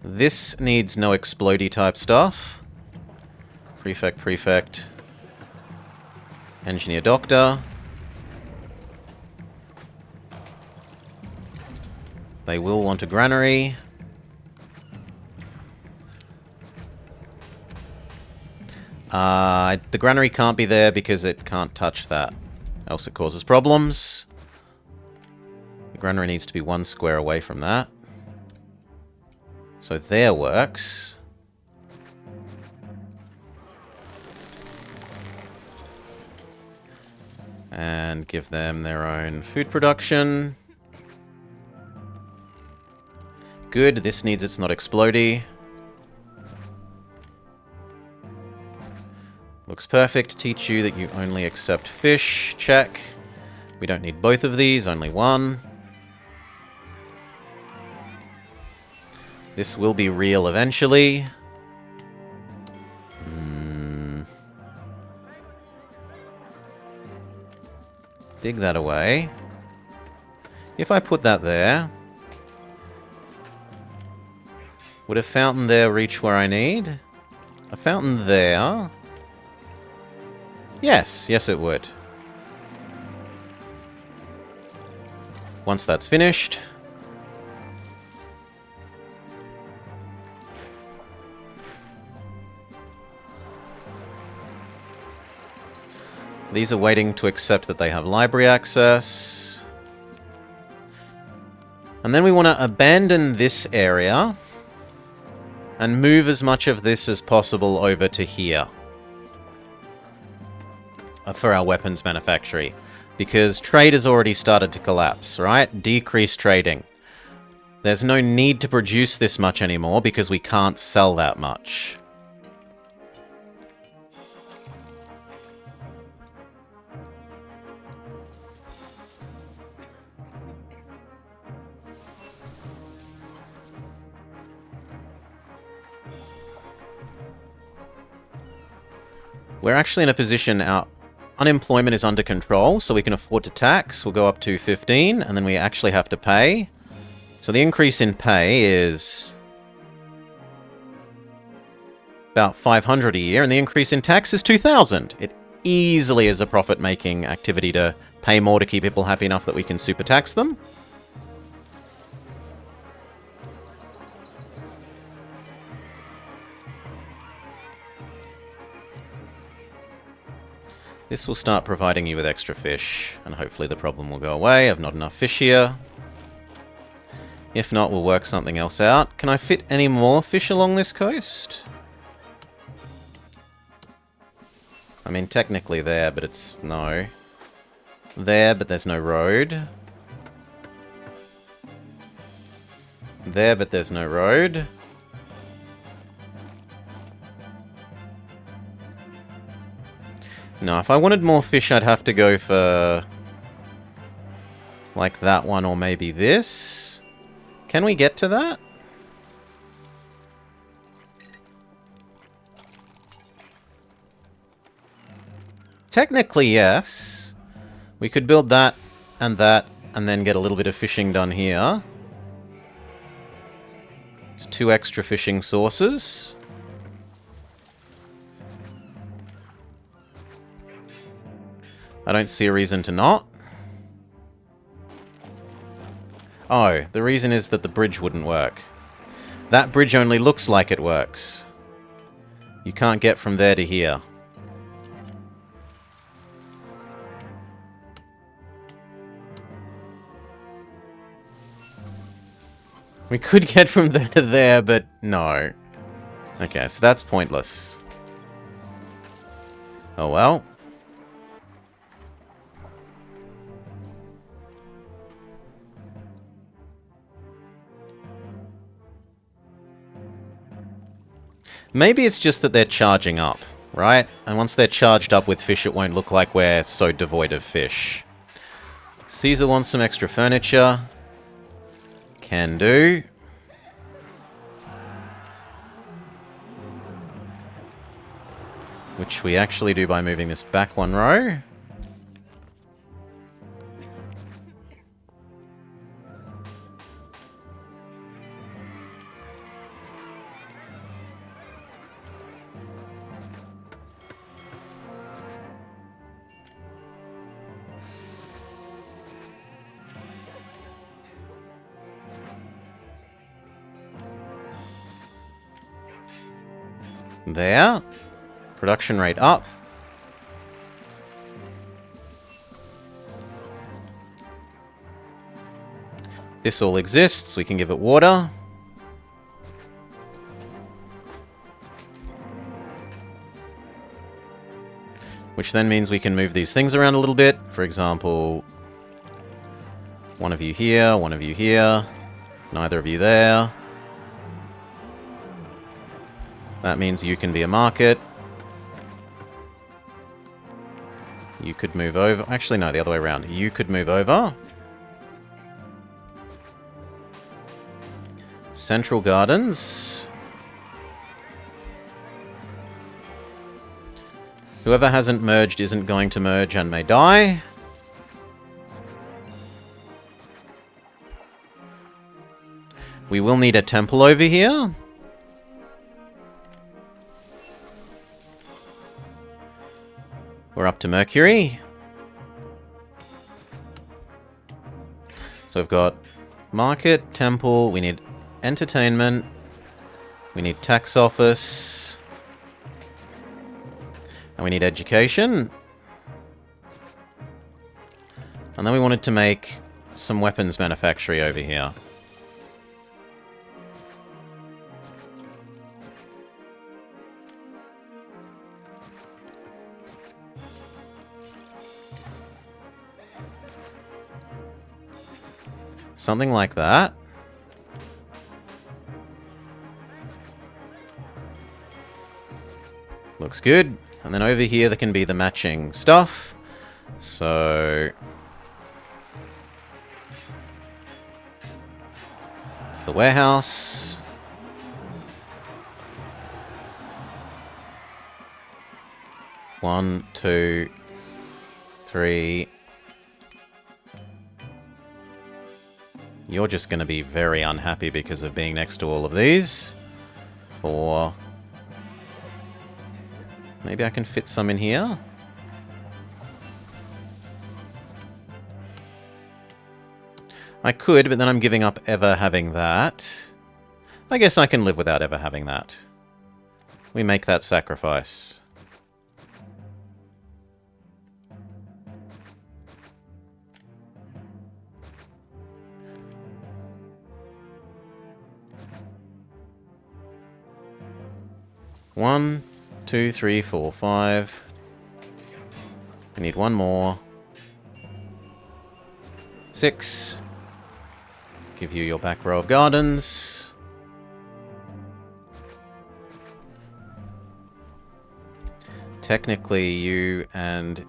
This needs no explodey type stuff. Prefect, prefect. Engineer, doctor. They will want a granary. The granary can't be there because it can't touch that. Else it causes problems. The granary needs to be 1 square away from that. So there works. And give them their own food production. Good, this needs its not explodey. Looks perfect. Teach you that you only accept fish. Check. We don't need both of these, only one. This will be real eventually. Dig that away. If I put that there, would a fountain there reach where I need? A fountain there? Yes, yes it would. Once that's finished, these are waiting to accept that they have library access. And then we want to abandon this area and move as much of this as possible over to here for our weapons manufactory. Because trade has already started to collapse, right? Decreased trading. There's no need to produce this much anymore because we can't sell that much. We're actually in a position, our unemployment is under control, so we can afford to tax. We'll go up to 15, and then we actually have to pay. So the increase in pay is about 500 a year, and the increase in tax is 2,000. It easily is a profit-making activity to pay more to keep people happy enough that we can super tax them. This will start providing you with extra fish, and hopefully the problem will go away. I've not enough fish here. If not, we'll work something else out. Can I fit any more fish along this coast? I mean, technically there, but it's... no. There, but there's no road. There, but there's no road. No, if I wanted more fish, I'd have to go for... like that one, or maybe this. Can we get to that? Technically, yes. We could build that, and then get a little bit of fishing done here. It's 2 extra fishing sources. I don't see a reason to not. Oh, the reason is that the bridge wouldn't work. That bridge only looks like it works. You can't get from there to here. We could get from there to there, but no. Okay, so that's pointless. Oh well. Maybe it's just that they're charging up, right? And once they're charged up with fish, it won't look like we're so devoid of fish. Caesar wants some extra furniture. Can do. Which we actually do by moving this back 1 row. There. Production rate up. This all exists. We can give it water. Which then means we can move these things around a little bit. For example, one of you here, one of you here, neither of you there. That means you can be a market. You could move over. Actually, no, the other way around. You could move over. Central Gardens. Whoever hasn't merged isn't going to merge and may die. We will need a temple over here. We're up to Mercury. So we've got market, temple, we need entertainment, we need tax office, and we need education. And then we wanted to make some weapons manufactory over here. Something like that. Looks good. And then over here there can be the matching stuff. So the warehouse. One, two, three. You're just going to be very unhappy because of being next to all of these. 4. Maybe I can fit some in here. I could, but then I'm giving up ever having that. I guess I can live without ever having that. We make that sacrifice. One, 2, 3, 4, 5. I need one more. 6. Give you your back row of gardens. Technically, you and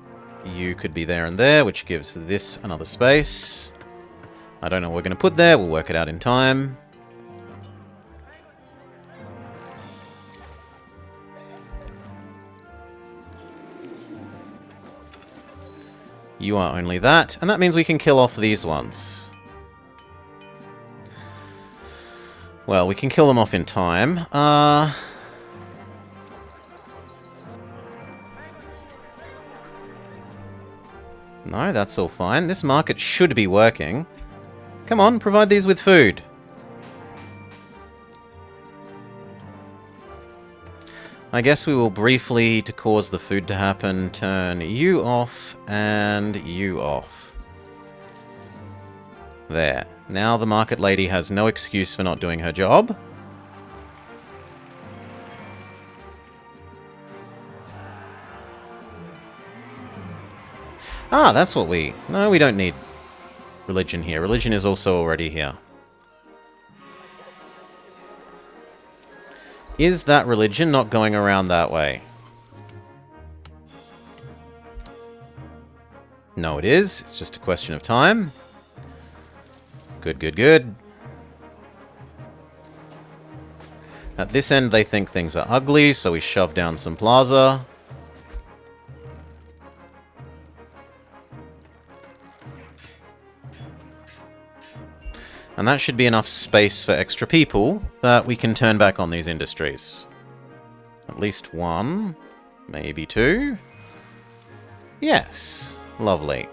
you could be there and there, which gives this another space. I don't know what we're going to put there. We'll work it out in time. You are only that, and that means we can kill off these ones. Well, we can kill them off in time. No, that's all fine. This market should be working. Come on, provide these with food. I guess we will briefly, to cause the food to happen, turn you off and you off. There. Now the market lady has no excuse for not doing her job. Ah, that's what we... No, we don't need religion here. Religion is also already here. Is that religion not going around that way? No, it is. It's just a question of time. Good, good, good. At this end, they think things are ugly, so we shove down some plaza. And that should be enough space for extra people that we can turn back on these industries. At least one, maybe two. Yes, lovely.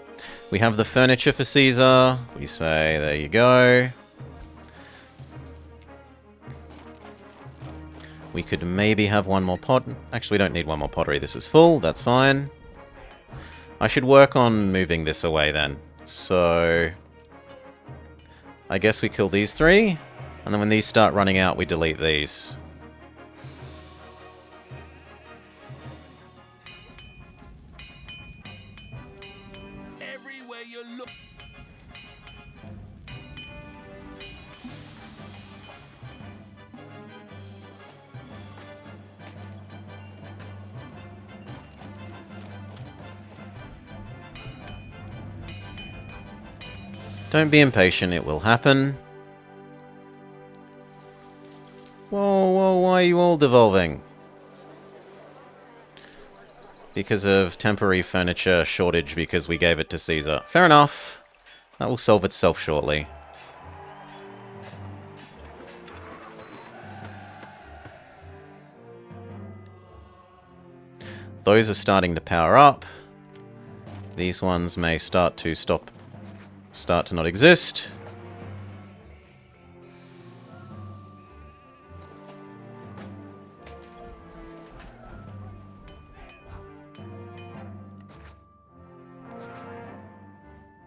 We have the furniture for Caesar. We say, there you go. We could maybe have one more pot. Actually, we don't need one more pottery. This is full. That's fine. I should work on moving this away then. So I guess we kill these 3, and then when these start running out, we delete these. Don't be impatient, it will happen. Whoa, whoa, why are you all devolving? Because of temporary furniture shortage because we gave it to Caesar. Fair enough. That will solve itself shortly. Those are starting to power up. These ones may start to not exist.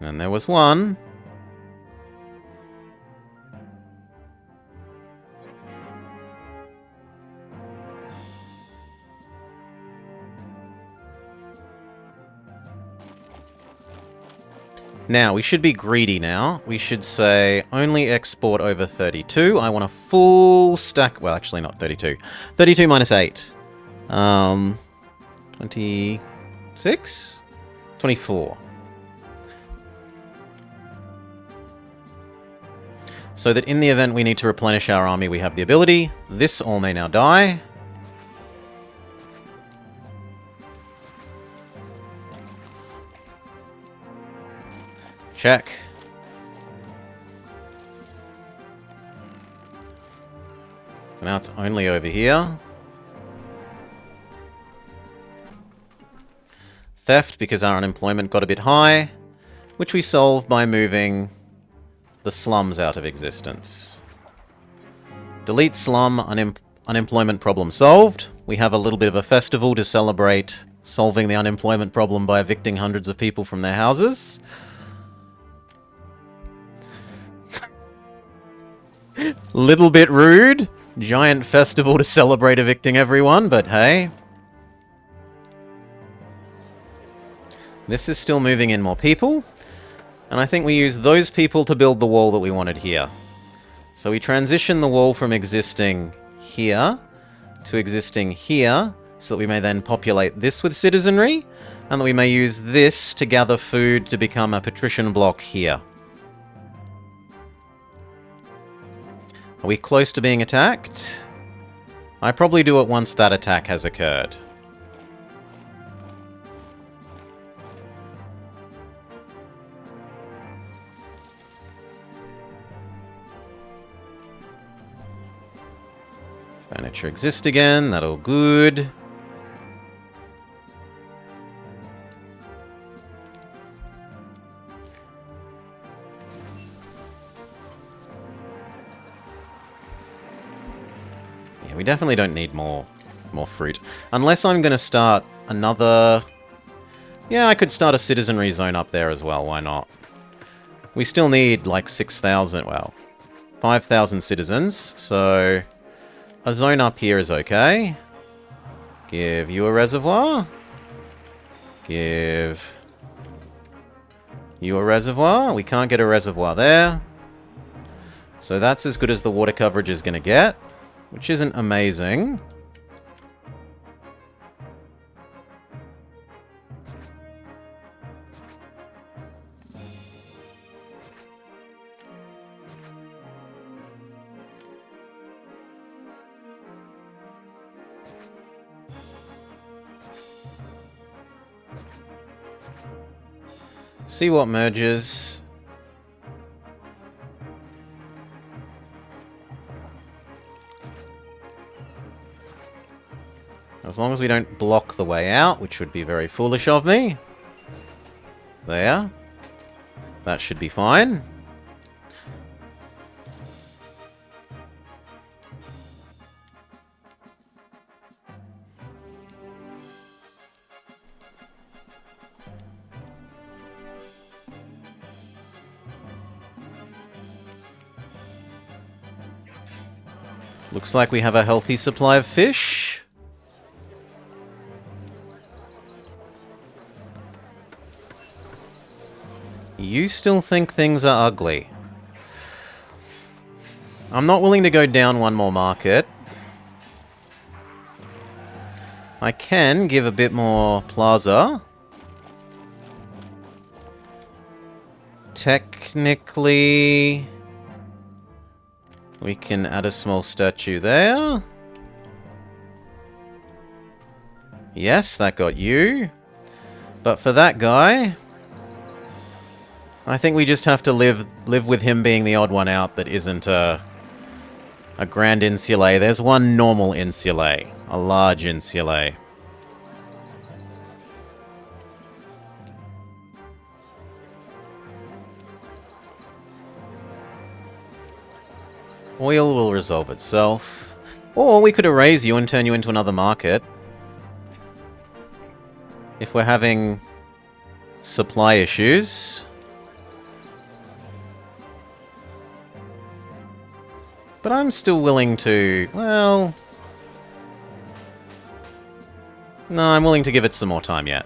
And there was one. Now, we should be greedy now. We should say, only export over 32. I want a full stack... Well, actually not 32. 32 minus 8. 26? 24. So that in the event we need to replenish our army, we have the ability. This all may now die. Check. So now it's only over here. Theft, because our unemployment got a bit high, which we solved by moving the slums out of existence. Delete slum, unemployment problem solved. We have a little bit of a festival to celebrate solving the unemployment problem by evicting hundreds of people from their houses. Little bit rude. Giant festival to celebrate evicting everyone, but hey. This is still moving in more people. And I think we use those people to build the wall that we wanted here. So we transition the wall from existing here to existing here, so that we may then populate this with citizenry, and that we may use this to gather food to become a patrician block here. Are we close to being attacked? I probably do it once that attack has occurred. Furniture exists again, that all good. Yeah, we definitely don't need more fruit. Unless I'm going to start another... Yeah, I could start a citizenry zone up there as well, why not? We still need like 6,000, well, 5,000 citizens, so... A zone up here is okay. Give you a reservoir. Give you a reservoir. We can't get a reservoir there. So that's as good as the water coverage is going to get, which isn't amazing. See what merges. As long as we don't block the way out, which would be very foolish of me. There. That should be fine. Looks like we have a healthy supply of fish. You still think things are ugly. I'm not willing to go down one more market. I can give a bit more plaza technically... we can add a small statue there. Yes, that got you. But for that guy... I think we just have to live with him being the odd one out that isn't a grand insulae. There's one normal insulae. A large insulae. Oil will resolve itself. Or we could erase you and turn you into another market. If we're having supply issues. But I'm still willing to... well... no, I'm willing to give it some more time yet.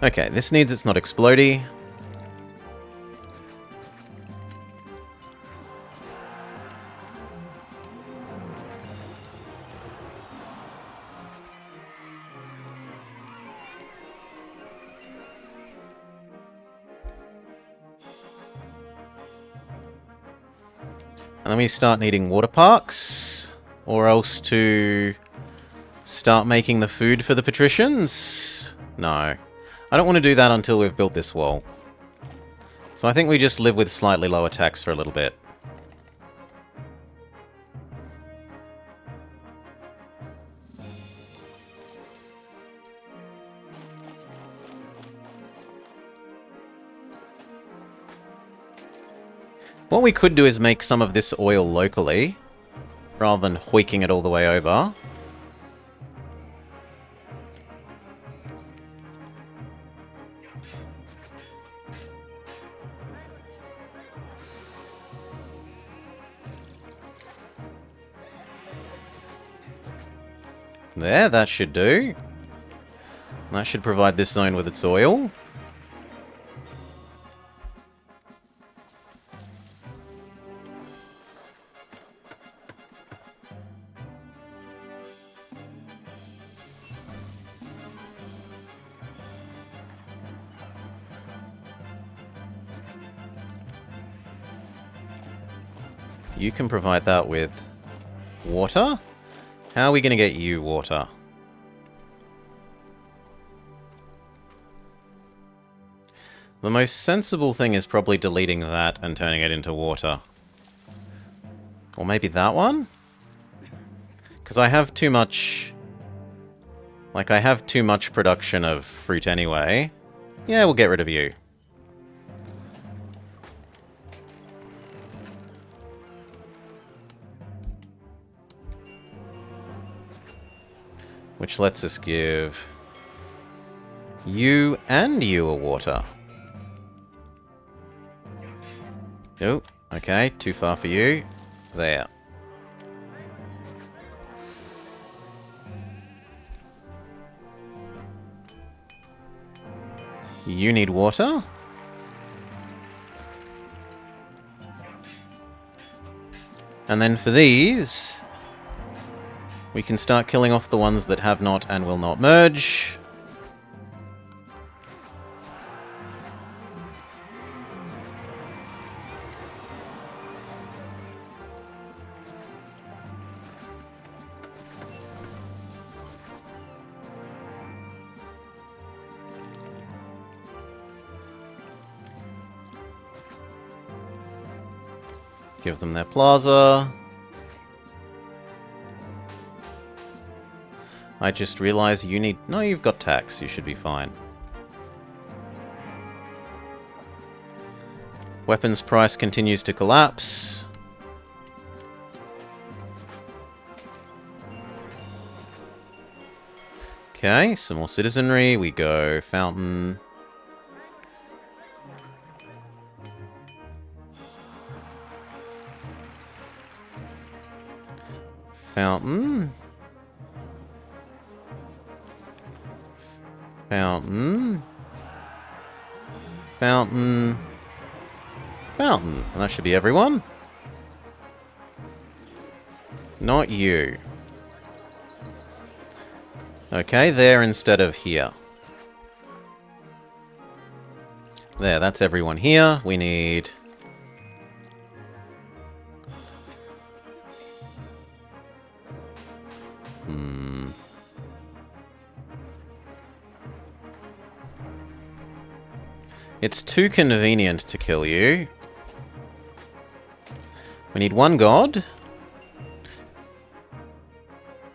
Okay, this needs its not explodey. And then we start needing water parks, or else to start making the food for the patricians? No. I don't want to do that until we've built this wall. So I think we just live with slightly lower tax for a little bit. What we could do is make some of this oil locally, rather than hoiking it all the way over. There, that should do. That should provide this zone with its oil. You can provide that with water? How are we going to get you water? The most sensible thing is probably deleting that and turning it into water. Or maybe that one? Because I have too much... like, I have too much production of fruit anyway. Yeah, we'll get rid of you. Which lets us give you and you a water. Oh, okay, too far for you. There. You need water? And then for these... we can start killing off the ones that have not and will not merge. Give them their plaza. I just realized you need... no, you've got tax. You should be fine. Weapons price continues to collapse. Okay, some more citizenry. We go fountain. Fountain. Fountain. Fountain. Fountain. And that should be everyone. Not you. Okay, there instead of here. There, that's everyone here. We need... It's too convenient to kill you. We need one god.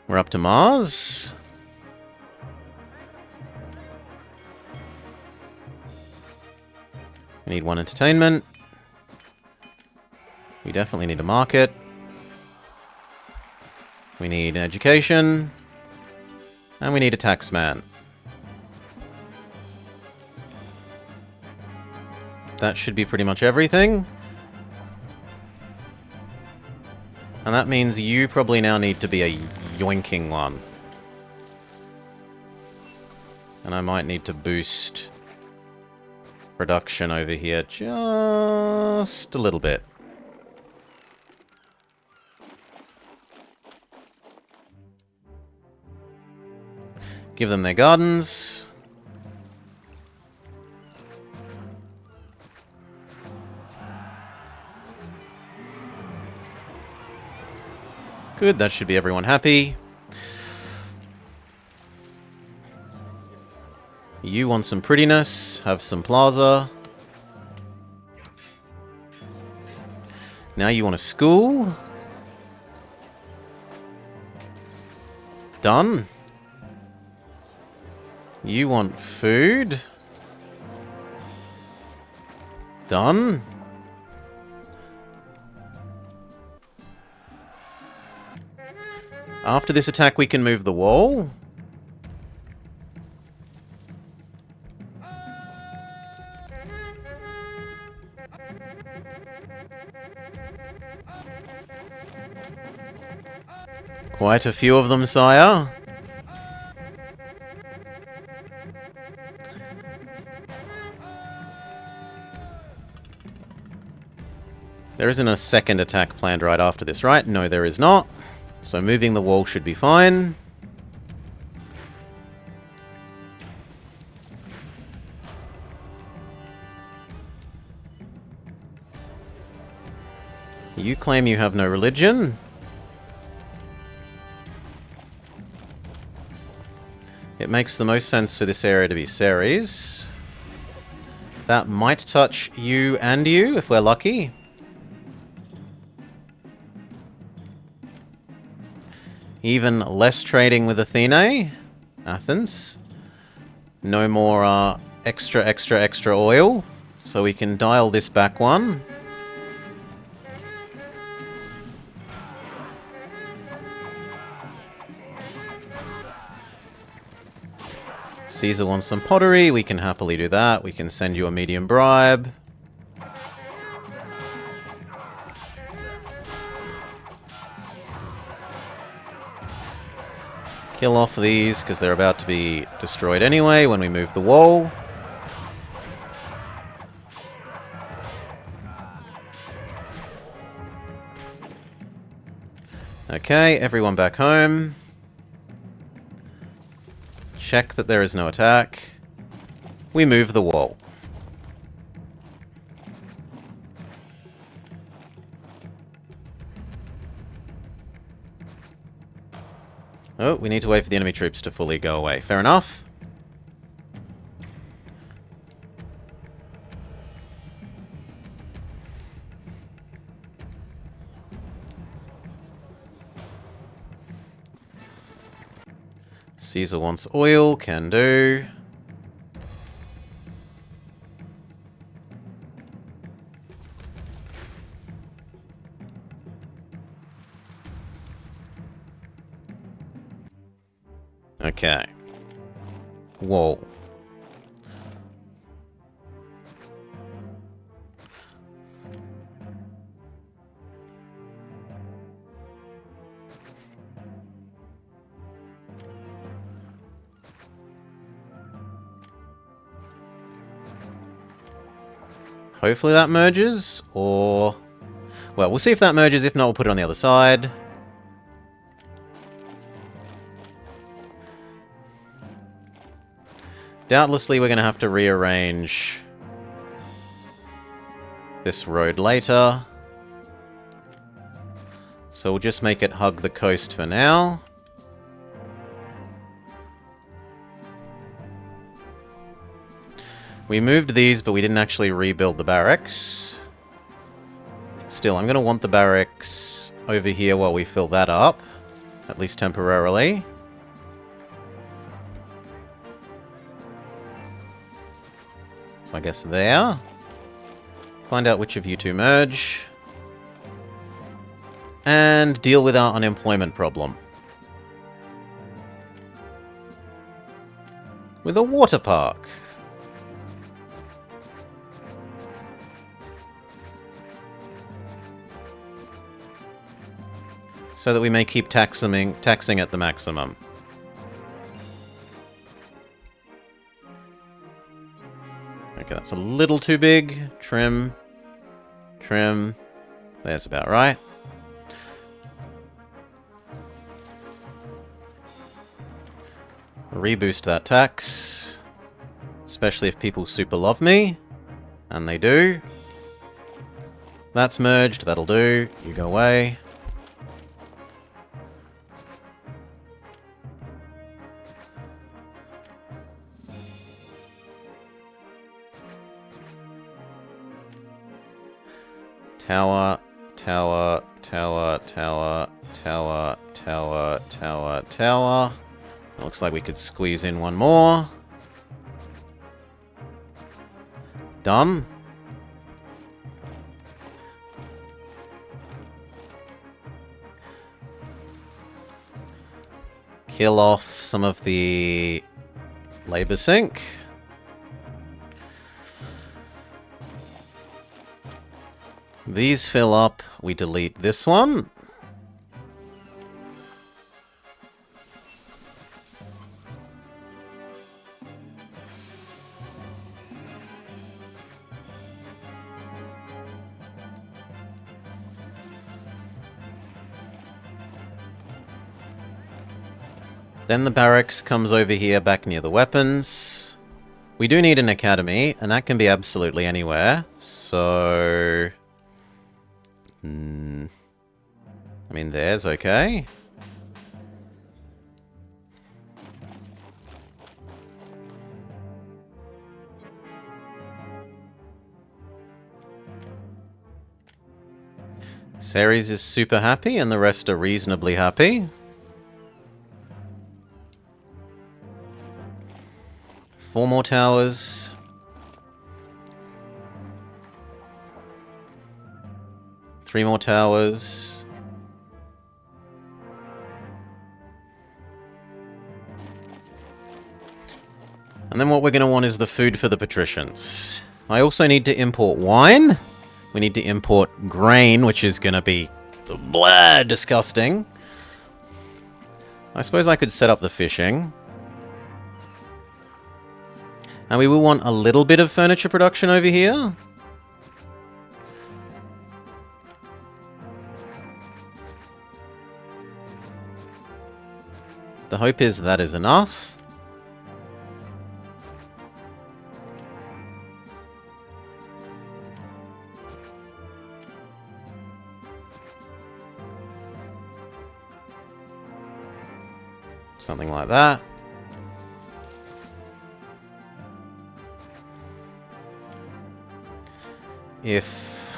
We're up to Mars. We need one entertainment. We definitely need a market. We need an education. And we need a taxman. That should be pretty much everything. And that means you probably now need to be a yoinking one. And I might need to boost production over here just a little bit. Give them their gardens. Good, that should be everyone happy. You want some prettiness, have some plaza. Now you want a school. Done. You want food. Done. After this attack, we can move the wall. Quite a few of them, sire. There isn't a second attack planned right after this, right? No, there is not. So moving the wall should be fine. You claim you have no religion. It makes the most sense for this area to be Ceres. That might touch you and you, if we're lucky. Even less trading with Athene. Athens. No more extra oil. So we can dial this back one. Caesar wants some pottery. We can happily do that. We can send you a medium bribe. Kill off these, because they're about to be destroyed anyway when we move the wall. Okay, everyone back home. Check that there is no attack. We move the wall. Oh, we need to wait for the enemy troops to fully go away. Fair enough. Caesar wants oil, can do. Okay. Whoa. Hopefully that merges, or... Well, we'll see if that merges. If not, we'll put it on the other side. Doubtlessly, we're going to have to rearrange this road later. So we'll just make it hug the coast for now. We moved these, but we didn't actually rebuild the barracks. Still, I'm going to want the barracks over here while we fill that up. At least temporarily. So I guess there. Find out which of you two merge. And deal with our unemployment problem. With a water park. So that we may keep taxing at the maximum. Okay, that's a little too big. Trim. Trim. There's about right. Reboost that tax. Especially if people super love me. And they do. That's merged. That'll do. You go away. Tower, tower, tower, tower, tower, tower, tower, tower. It looks like we could squeeze in one more. Done. Kill off some of the labor sink. These fill up, we delete this one. Then the barracks comes over here back near the weapons. We do need an academy, and that can be absolutely anywhere, so... I mean, there's okay. Ceres is super happy, and the rest are reasonably happy. Four more towers. Three more towers. And then what we're going to want is the food for the patricians. I also need to import wine. We need to import grain, which is going to be blah, disgusting. I suppose I could set up the fishing. And we will want a little bit of furniture production over here. The hope is that is enough. Something like that. If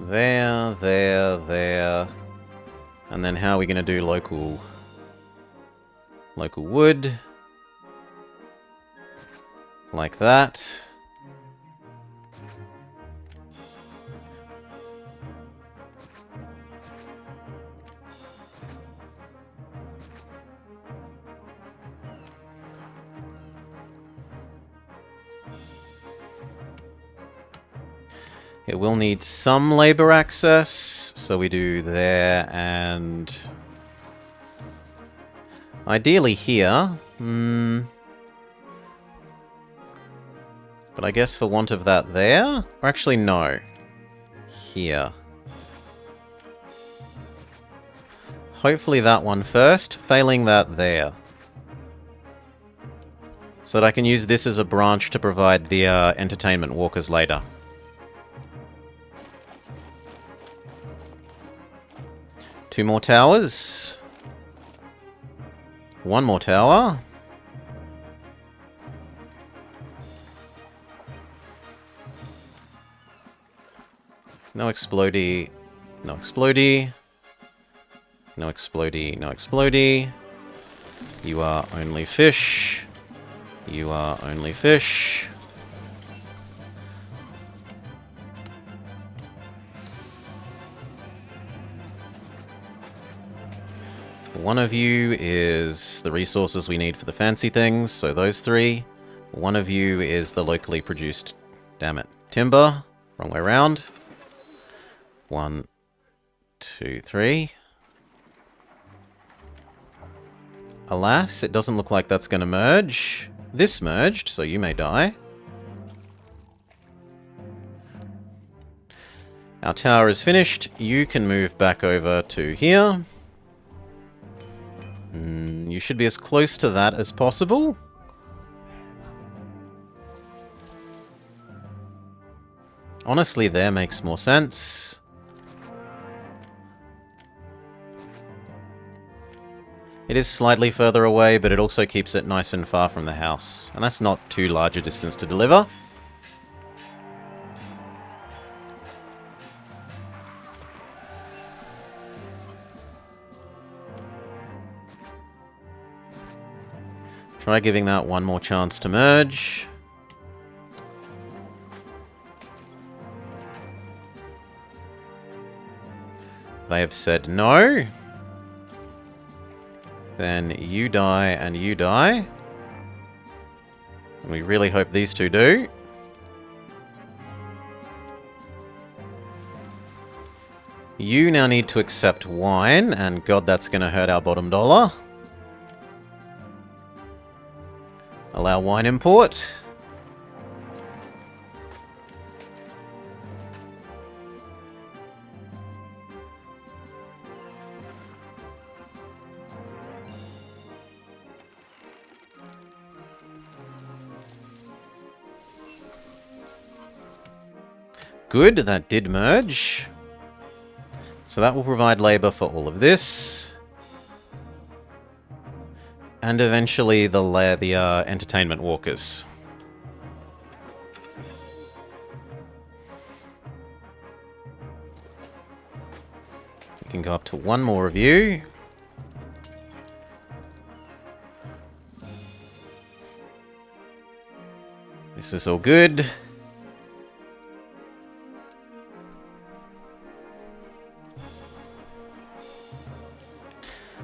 there. And then how are we going to do local wood? Like that. It will need some labor access, so we do there and ideally here. But I guess for want of that there, or actually no, here. Hopefully that one first, failing that there. so that I can use this as a branch to provide the entertainment walkers later. Two more towers. One more tower. No explodey. No explodey. No explodey. No explodey. You are only fish. You are only fish. One of you is the resources we need for the fancy things, so those three. One of you is the locally produced, damn it, timber. Wrong way around. 1, 2, 3. Alas, it doesn't look like that's going to merge. This merged, so you may die. Our tower is finished. You can move back over to here. You should be as close to that as possible. Honestly, there makes more sense. It is slightly further away, but it also keeps it nice and far from the house. And that's not too large a distance to deliver. Try giving that one more chance to merge. They have said no. Then you die and you die. And we really hope these two do. You now need to accept wine, and God, that's going to hurt our bottom dollar. Allow wine import. Good, that did merge. So that will provide labor for all of this. And eventually the entertainment walkers. We can go up to one more of you. This is all good.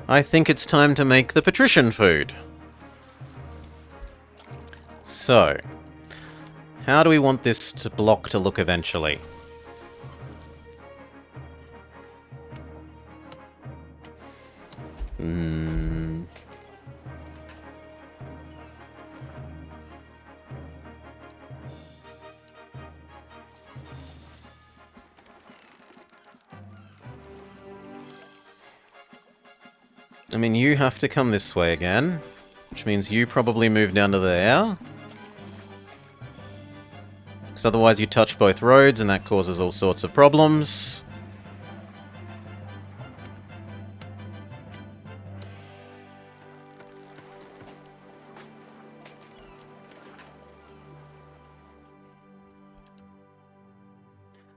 I think it's time to make the patrician food. So, how do we want this block to look eventually? I mean, you have to come this way again, which means you probably move down to there. Because otherwise you touch both roads and that causes all sorts of problems.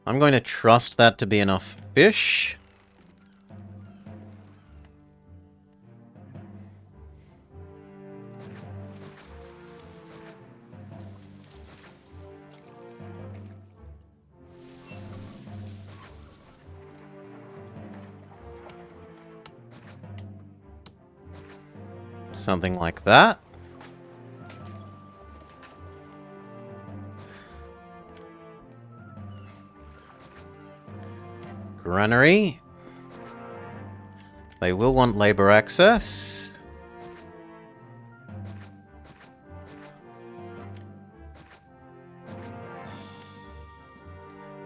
I'm going to trust that to be enough fish. Something like that. Granary. They will want labor access.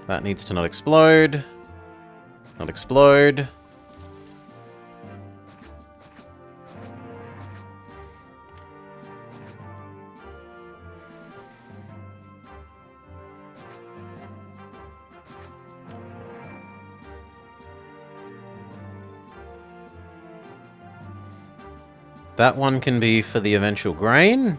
That needs to not explode. Not explode. That one can be for the eventual grain.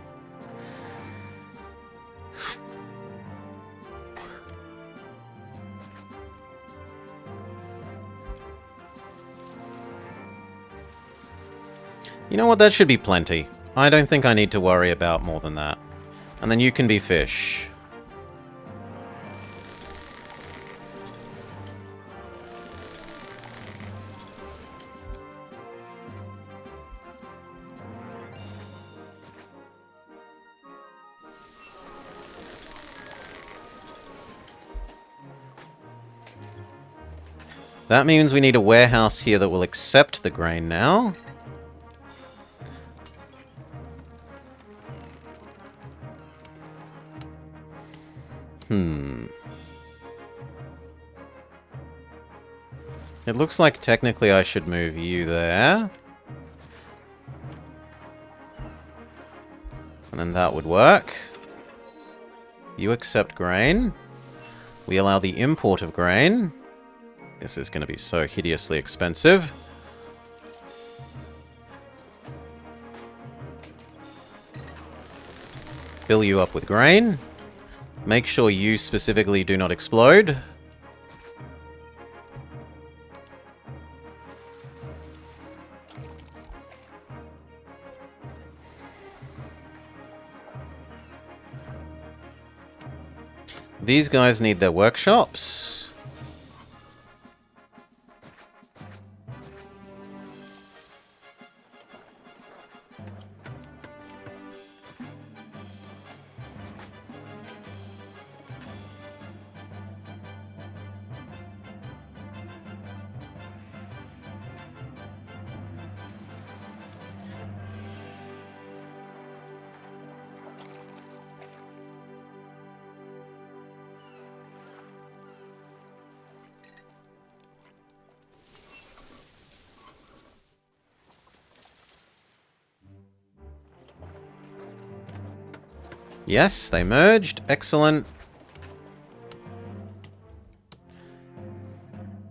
You know what? That should be plenty. I don't think I need to worry about more than that. And then you can be fish. That means we need a warehouse here that will accept the grain now. It looks like technically I should move you there. And then that would work. You accept grain. We allow the import of grain. This is going to be so hideously expensive. Fill you up with grain. Make sure you specifically do not explode. These guys need their workshops. Yes, they merged. Excellent.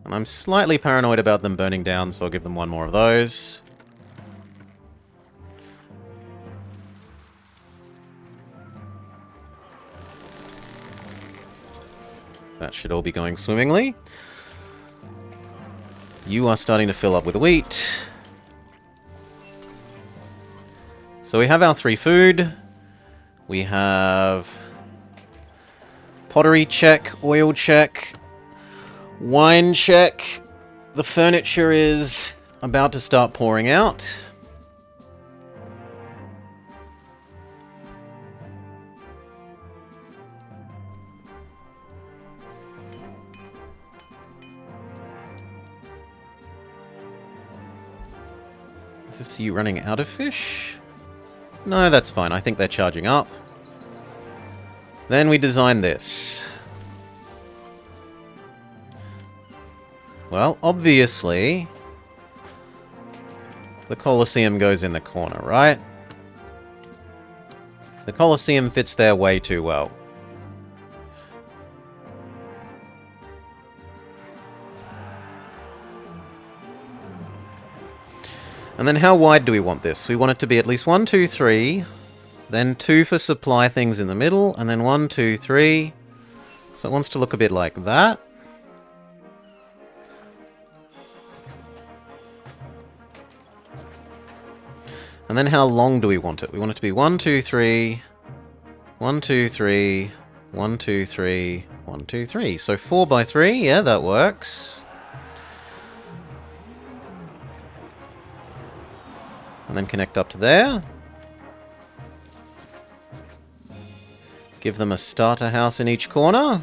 And I'm slightly paranoid about them burning down, so I'll give them one more of those. That should all be going swimmingly. You are starting to fill up with wheat. So we have our 3 food. We have pottery check, oil check, wine check. The furniture is about to start pouring out. Is this you running out of fish? No, that's fine. I think they're charging up. Then we design this. Well, obviously, the Colosseum goes in the corner, right? The Colosseum fits there way too well. And then how wide do we want this? We want it to be at least 1, 2, 3... Then 2 for supply things in the middle, and then 1, 2, 3. So it wants to look a bit like that. And then how long do we want it? We want it to be 1, 2, 3, 1, 2, 3, 1, 2, 3, 1, 2, 3. So 4 by 3, yeah, that works. And then connect up to there. Give them a starter house in each corner.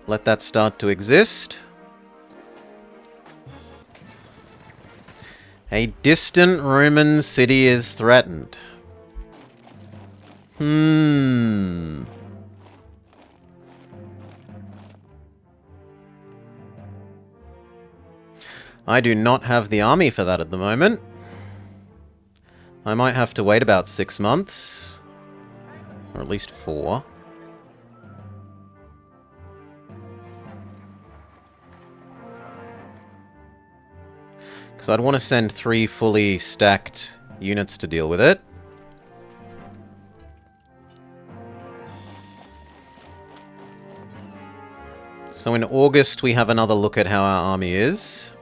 Let that start to exist. A distant Roman city is threatened. I do not have the army for that at the moment. I might have to wait about 6 months. Or at least 4. Because I'd want to send 3 fully stacked units to deal with it. So in August, we have another look at how our army is.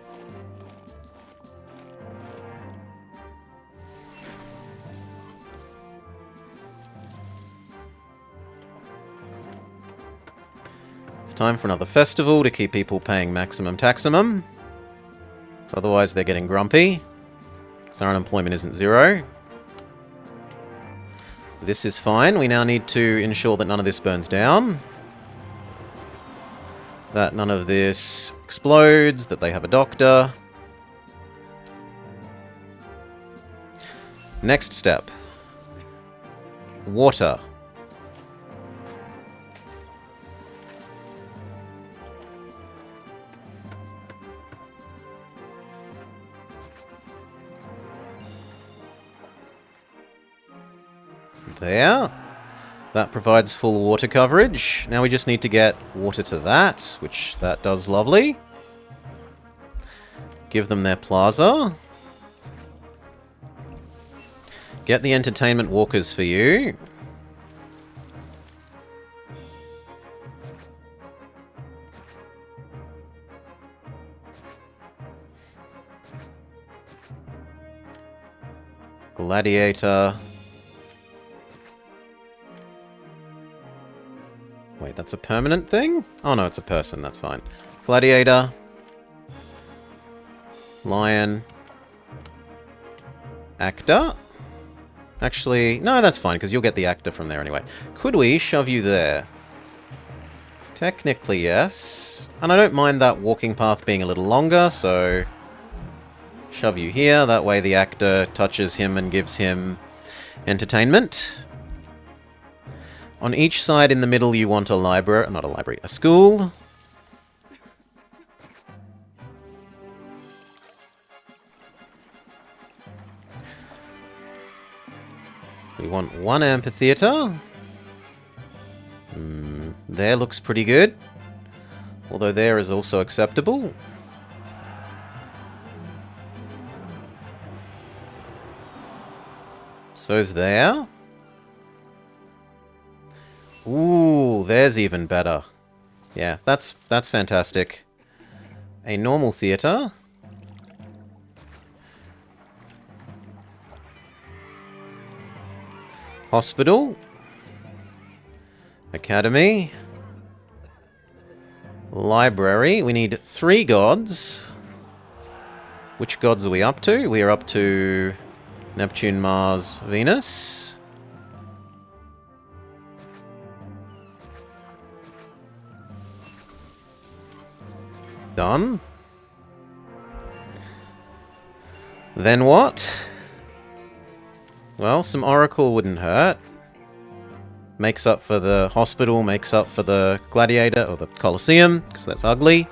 It's time for another festival to keep people paying maximum taximum. So otherwise they're getting grumpy. So our unemployment isn't 0. This is fine. We now need to ensure that none of this burns down. That none of this explodes, that they have a doctor. Next step. Water. There. That provides full water coverage. Now we just need to get water to that, which that does lovely. Give them their plaza. Get the entertainment walkers for you. Gladiator. Wait, that's a permanent thing? Oh no, it's a person, that's fine. Gladiator. Lion. Actor. Actually, no, that's fine, because you'll get the actor from there anyway. Could we shove you there? Technically, yes. And I don't mind that walking path being a little longer, so... shove you here, that way the actor touches him and gives him entertainment. On each side in the middle you want a library, not a library, a school. We want 1 amphitheater. There looks pretty good. Although there is also acceptable. So's there. Ooh, there's even better. Yeah, that's fantastic. A normal theatre. Hospital. Academy. Library. We need 3 gods. Which gods are we up to? We are up to Neptune, Mars, Venus. Done. Then what? Well, some Oracle wouldn't hurt. Makes up for the hospital, makes up for the gladiator, or the Colosseum, because that's ugly.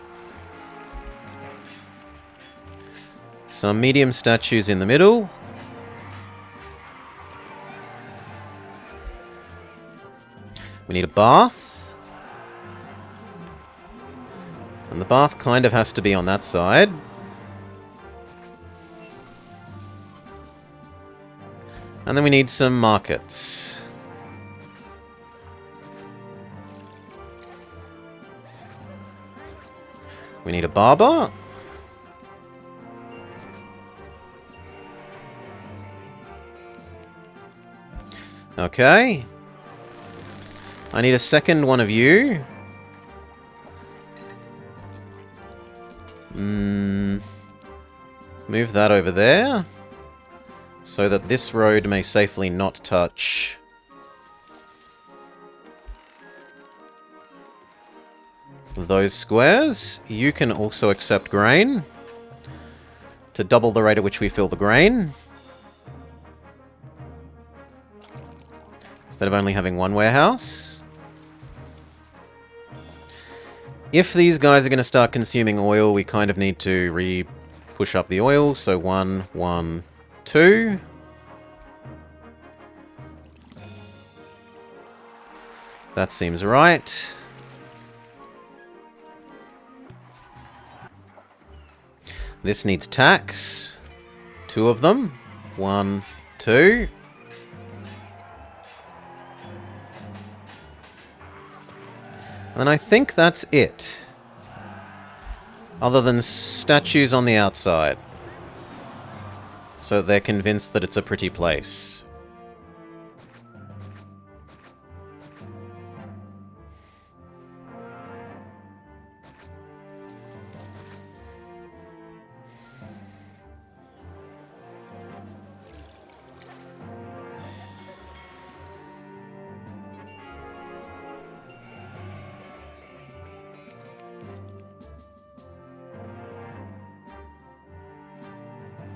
Some medium statues in the middle. We need a bath. And the bath kind of has to be on that side. And then we need some markets. We need a barber. Okay. I need a second one of you. Move that over there. So that this road may safely not touch those squares. You can also accept grain to double the rate at which we fill the grain. Instead of only having 1 warehouse. If these guys are going to start consuming oil, we kind of need to push up the oil. So 1, 1, 2. That seems right. This needs tacks. 2 of them. 1, 2. And I think that's it. Other than statues on the outside. So they're convinced that it's a pretty place.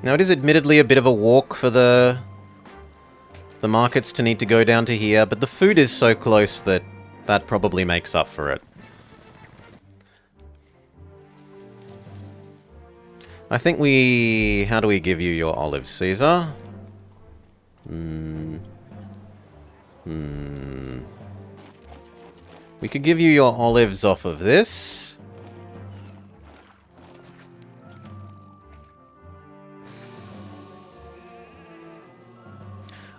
Now, it is admittedly a bit of a walk for the markets to need to go down to here, but the food is so close that that probably makes up for it. I think we... How do we give you your olives, Caesar? We could give you your olives off of this.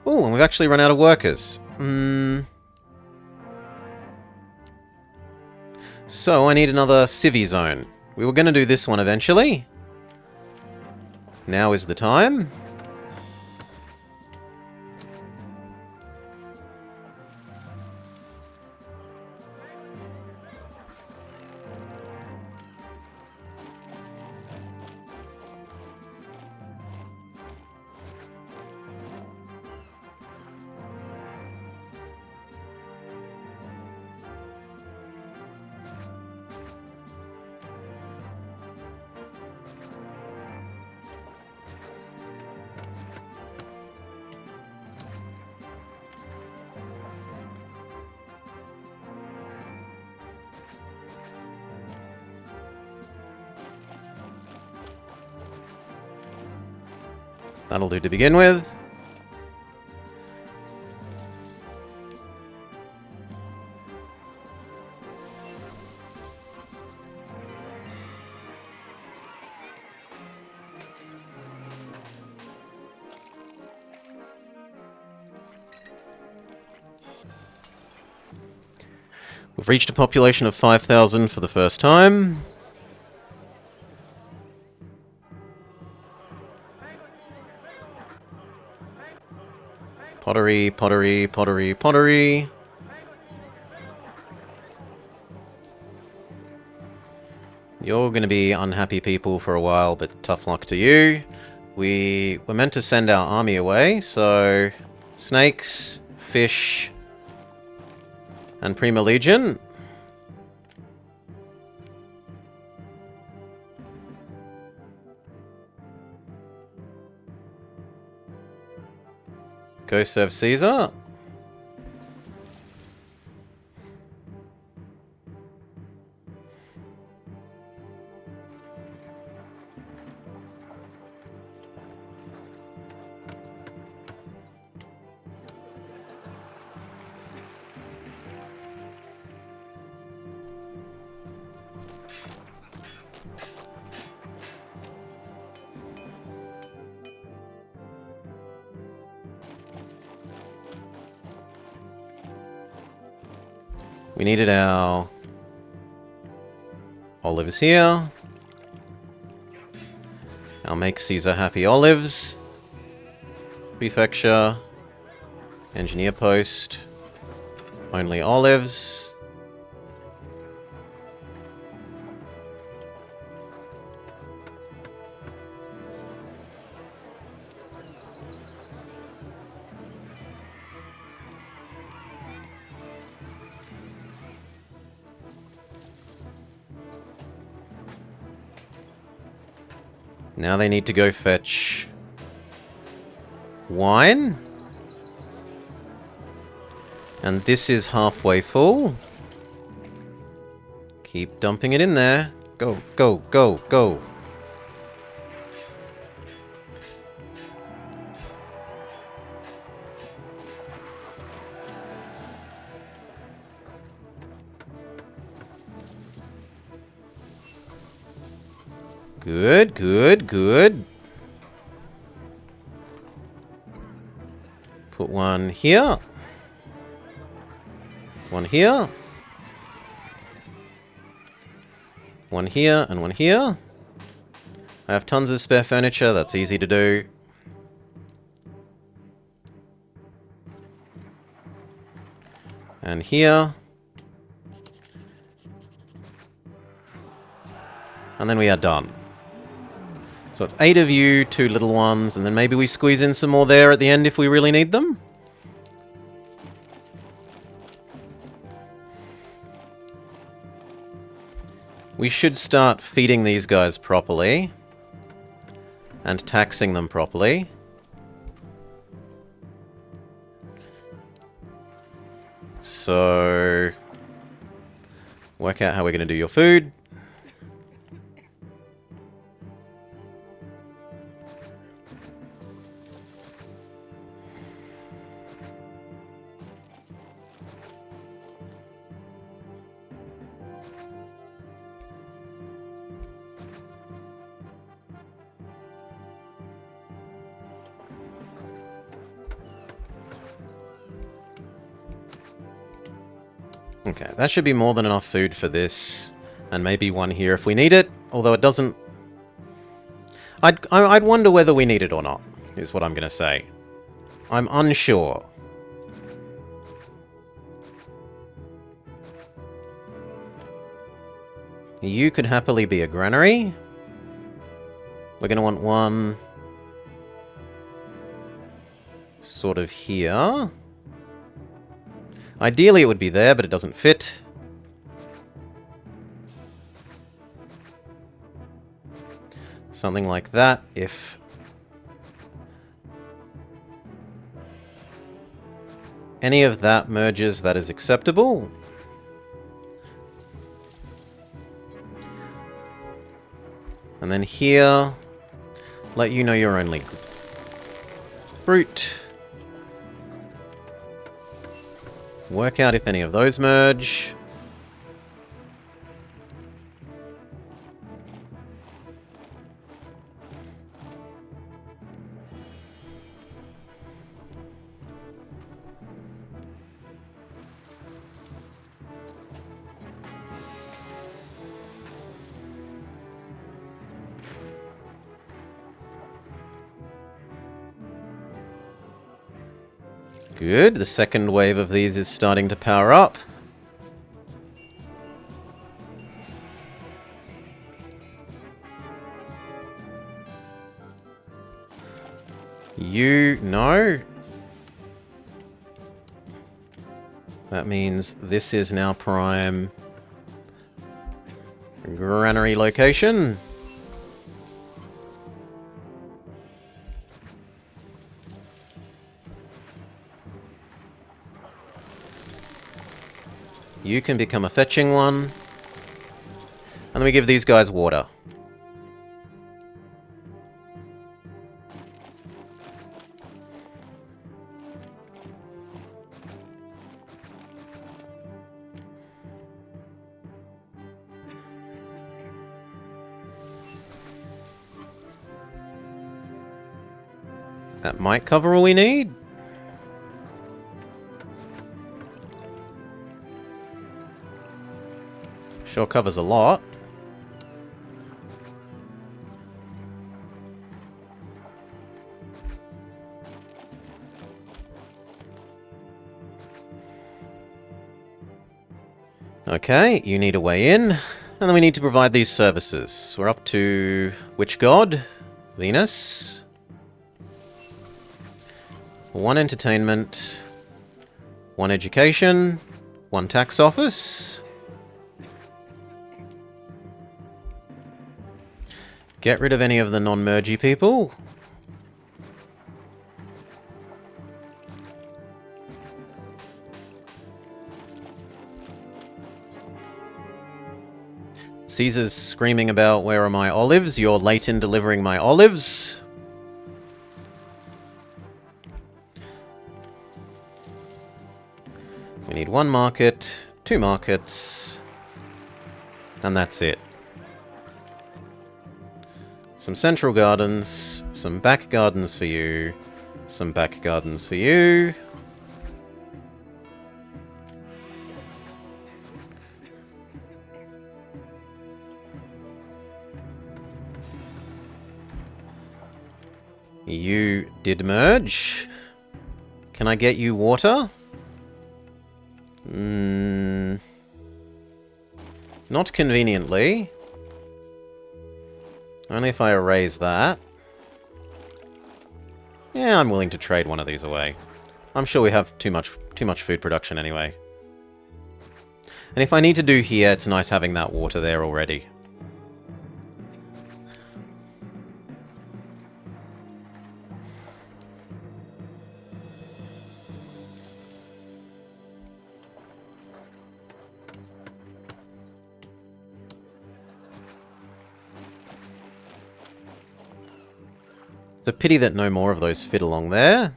Oh, and we've actually run out of workers. So, I need another civvy zone. We were going to do this one eventually. Now is the time. That'll do to begin with. We've reached a population of 5,000 for the first time. Pottery, pottery, pottery, pottery. You're going to be unhappy people for a while, but tough luck to you. We were meant to send our army away, so... Snakes, fish, and Prima Legion. Go serve Caesar. We needed our olives here. I'll make Caesar happy olives. Prefecture. Engineer post. Only olives. Now they need to go fetch wine. And this is halfway full. Keep dumping it in there. Go, go, go, go. Good, good, good. Put one here. One here. One here and one here. I have tons of spare furniture, that's easy to do. And here. And then we are done. So it's 8 of you, 2 little ones, and then maybe we squeeze in some more there at the end if we really need them. We should start feeding these guys properly. And taxing them properly. So, work out how we're going to do your food. Okay, that should be more than enough food for this. And maybe one here if we need it. Although it doesn't... I'd wonder whether we need it or not, is what I'm going to say. I'm unsure. You could happily be a granary. We're going to want one... sort of here. Ideally it would be there, but it doesn't fit. Something like that, if... any of that merges, that is acceptable. And then here, let you know you're only brute. Work out if any of those merge. Good, the second wave of these is starting to power up. You know. That means this is now prime granary location. You can become a fetching one. And then we give these guys water. That might cover all we need. Sure covers a lot. Okay, you need a way in. And then we need to provide these services. We're up to which god? Venus. 1 entertainment. 1 education. 1 tax office. Get rid of any of the non-mergy people. Caesar's screaming about, where are my olives? You're late in delivering my olives. We need 1 market, 2 markets, and that's it. Some central gardens, some back gardens for you, some back gardens for you. You did merge. Can I get you water? Not conveniently. Only if I erase that. Yeah, I'm willing to trade one of these away. I'm sure we have too much food production anyway. And if I need to do here, it's nice having that water there already. It's a pity that no more of those fit along there.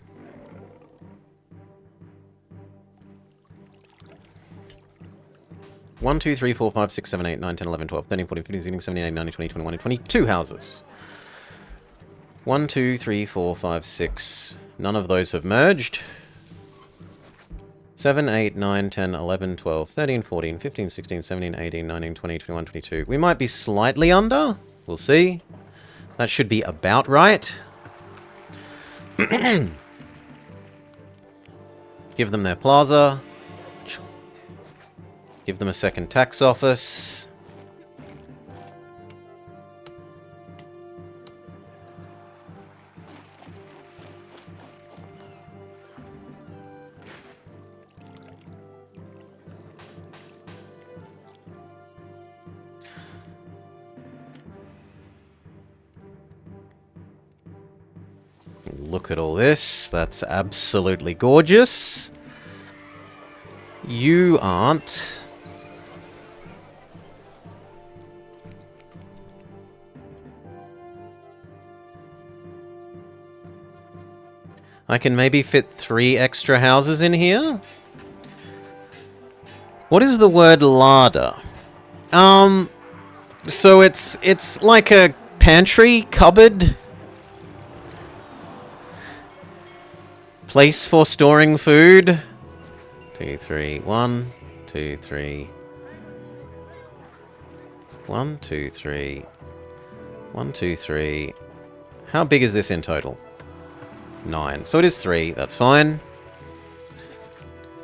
One, 2, 3, 4, 5, 6, 7, 8, 9, 10, 11, 12, 13, 14, 15, 16, 17, 18, 19, 20, 21, and 22 houses. 1, 2, 3, 4, 5, 6. None of those have merged. 7, 8, 9, 10, 11, 12, 13, 14, 15, 16, 17, 18, 19, 20, 21, 22. We might be slightly under. We'll see. That should be about right. Give them their plaza. Give them a second tax office. Look at all this. That's absolutely gorgeous. You aren't. I can maybe fit 3 extra houses in here. What is the word larder? So it's like a pantry, cupboard, place for storing food. 2, 3, 1, 2, 3. 1, 2, 3. 1, 2, 3. How big is this in total? 9. So it is 3, that's fine.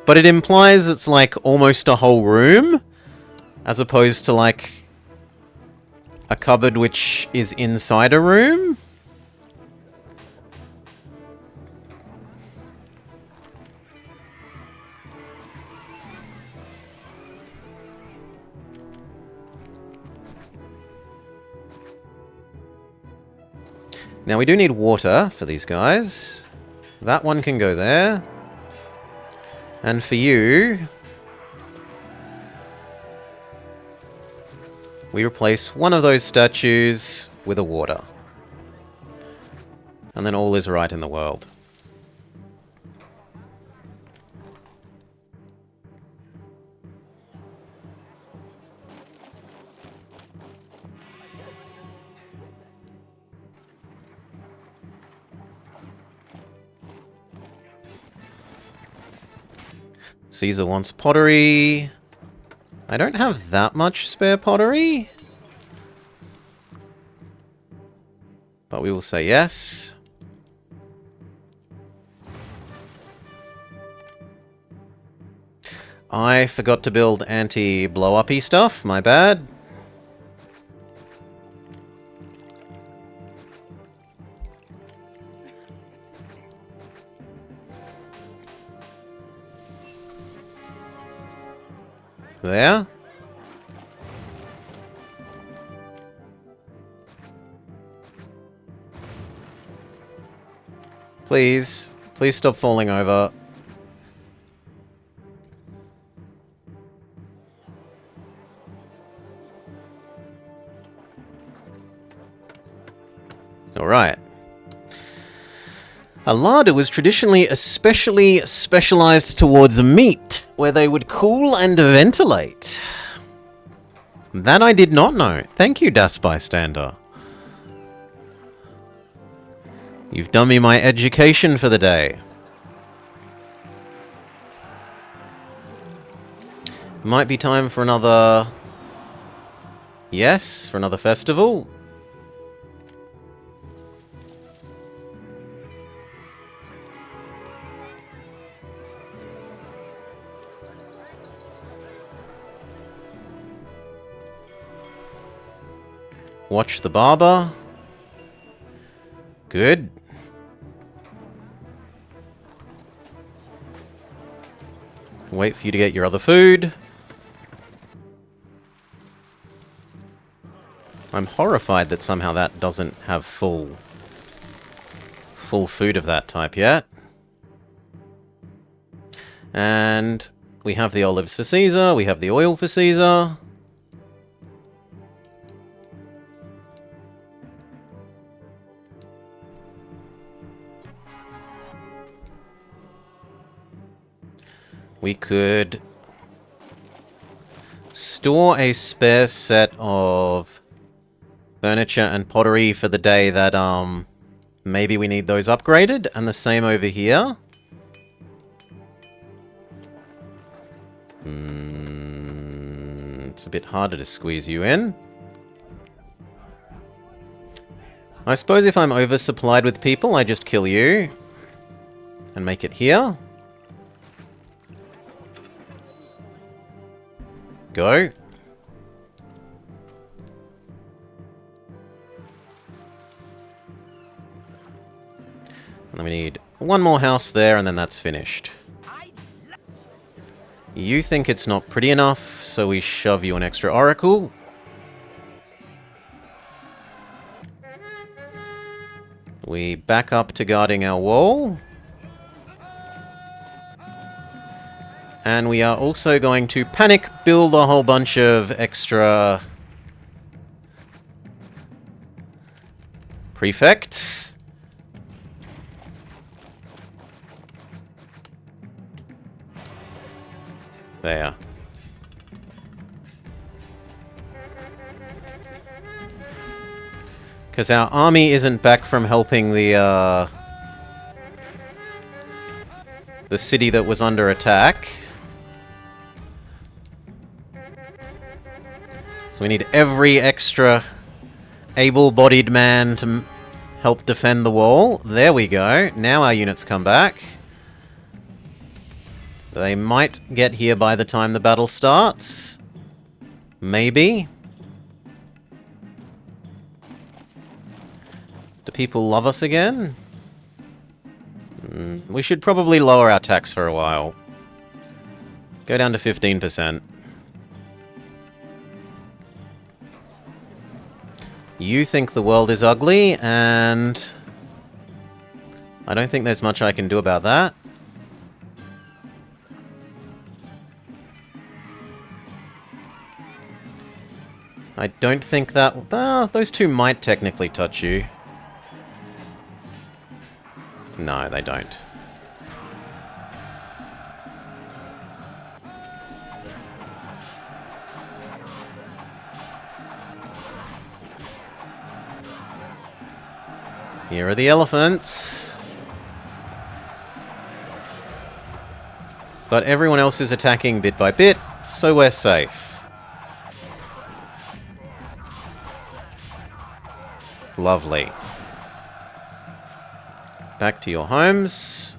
But it implies it's like almost a whole room, as opposed to like a cupboard which is inside a room. Now we do need water for these guys. That one can go there. And for you, we replace one of those statues with a water. And then all is right in the world. Caesar wants pottery. I don't have that much spare pottery. But we will say yes. I forgot to build anti-blow-uppy stuff, my bad. There. Please. Please stop falling over. Alright. A larder was traditionally especially specialized towards meat, where they would cool and ventilate. That I did not know. Thank you, Das Bystander. You've done me my education for the day. Might be time for another... Yes, for another festival. Watch the barber. Good. Wait for you to get your other food. I'm horrified that somehow that doesn't have full food of that type yet. And we have the olives for Caesar, we have the oil for Caesar. We could store a spare set of furniture and pottery for the day that, maybe we need those upgraded, and the same over here. It's a bit harder to squeeze you in. I suppose if I'm oversupplied with people, I just kill you and make it here. Go. And then we need one more house there, and then that's finished. You think it's not pretty enough, so we shove you an extra oracle. We back up to guarding our wall. And we are also going to panic build a whole bunch of extra prefects. There. Because our army isn't back from helping the city that was under attack. So we need every extra able-bodied man to help defend the wall. There we go. Now our units come back. They might get here by the time the battle starts. Maybe. Do people love us again? We should probably lower our tax for a while. Go down to 15%. You think the world is ugly, and I don't think there's much I can do about that. I don't think that... those two might technically touch you. No, they don't. Here are the elephants. But everyone else is attacking bit by bit, so we're safe. Lovely. Back to your homes.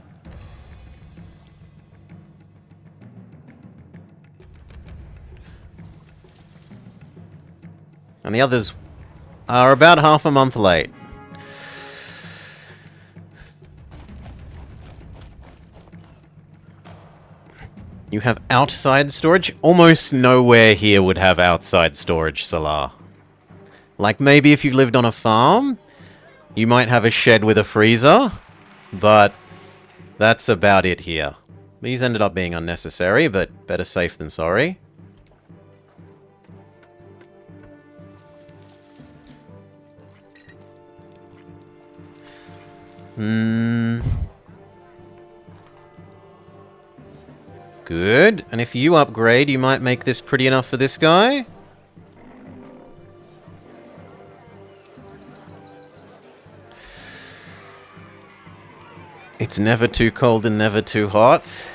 And the others are about half a month late. You have outside storage? Almost nowhere here would have outside storage, Salar. Like, maybe if you lived on a farm, you might have a shed with a freezer, but that's about it here. These ended up being unnecessary, but better safe than sorry. Good. And if you upgrade, you might make this pretty enough for this guy. It's never too cold and never too hot.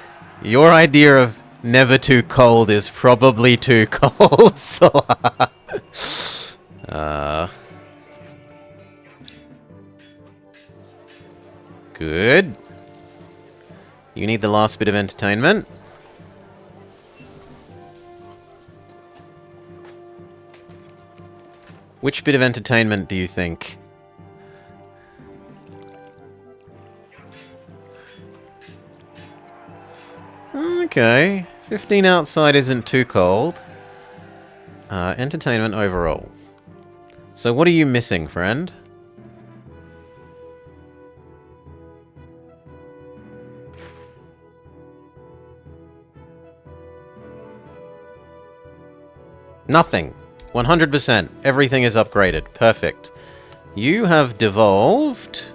Your idea of never too cold is probably too cold, so... Good. You need the last bit of entertainment. Which bit of entertainment do you think? Okay. 15 outside isn't too cold. Entertainment overall. So what are you missing, friend? Nothing. 100%. Everything is upgraded. Perfect. You have devolved...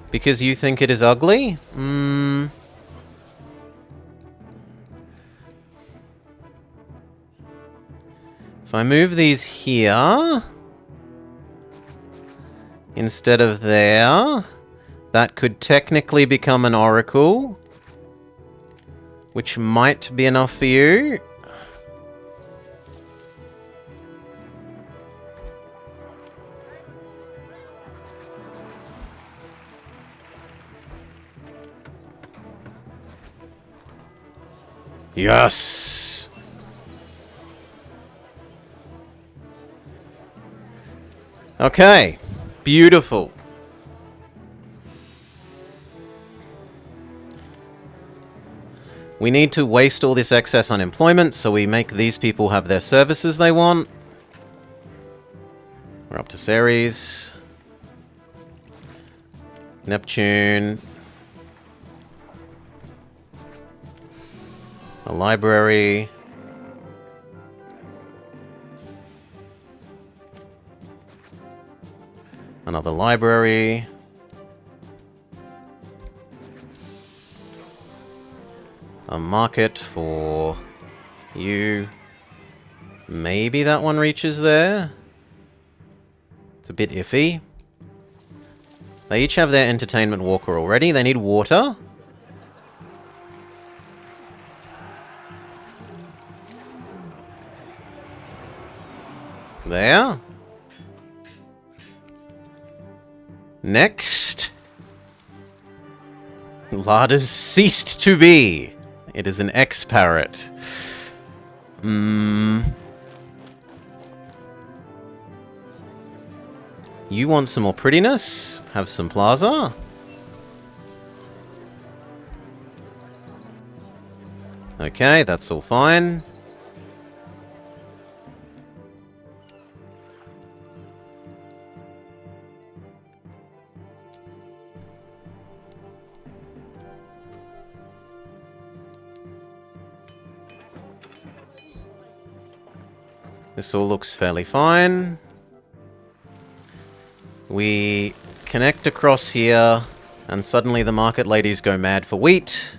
Because you think it is ugly? If I move these here... instead of there... that could technically become an oracle. Which might be enough for you. Yes! Okay. Beautiful. We need to waste all this excess unemployment, so we make these people have their services they want. We're up to Ceres. Neptune. A library. Another library. A market for you. Maybe that one reaches there. It's a bit iffy. They each have their entertainment walker already. They need water. There. Next. Larders ceased to be. It is an X-parrot. You want some more prettiness? Have some plaza. Okay, that's all fine. This all looks fairly fine. We connect across here, and suddenly the market ladies go mad for wheat.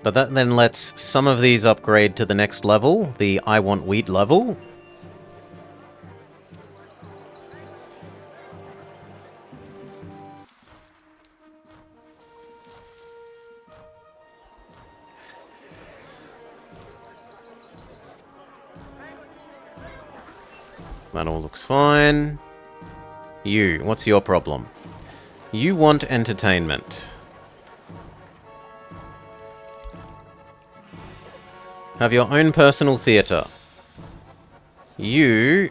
But that then lets some of these upgrade to the next level, the I want wheat level. That all looks fine. You, what's your problem? You want entertainment. Have your own personal theatre. You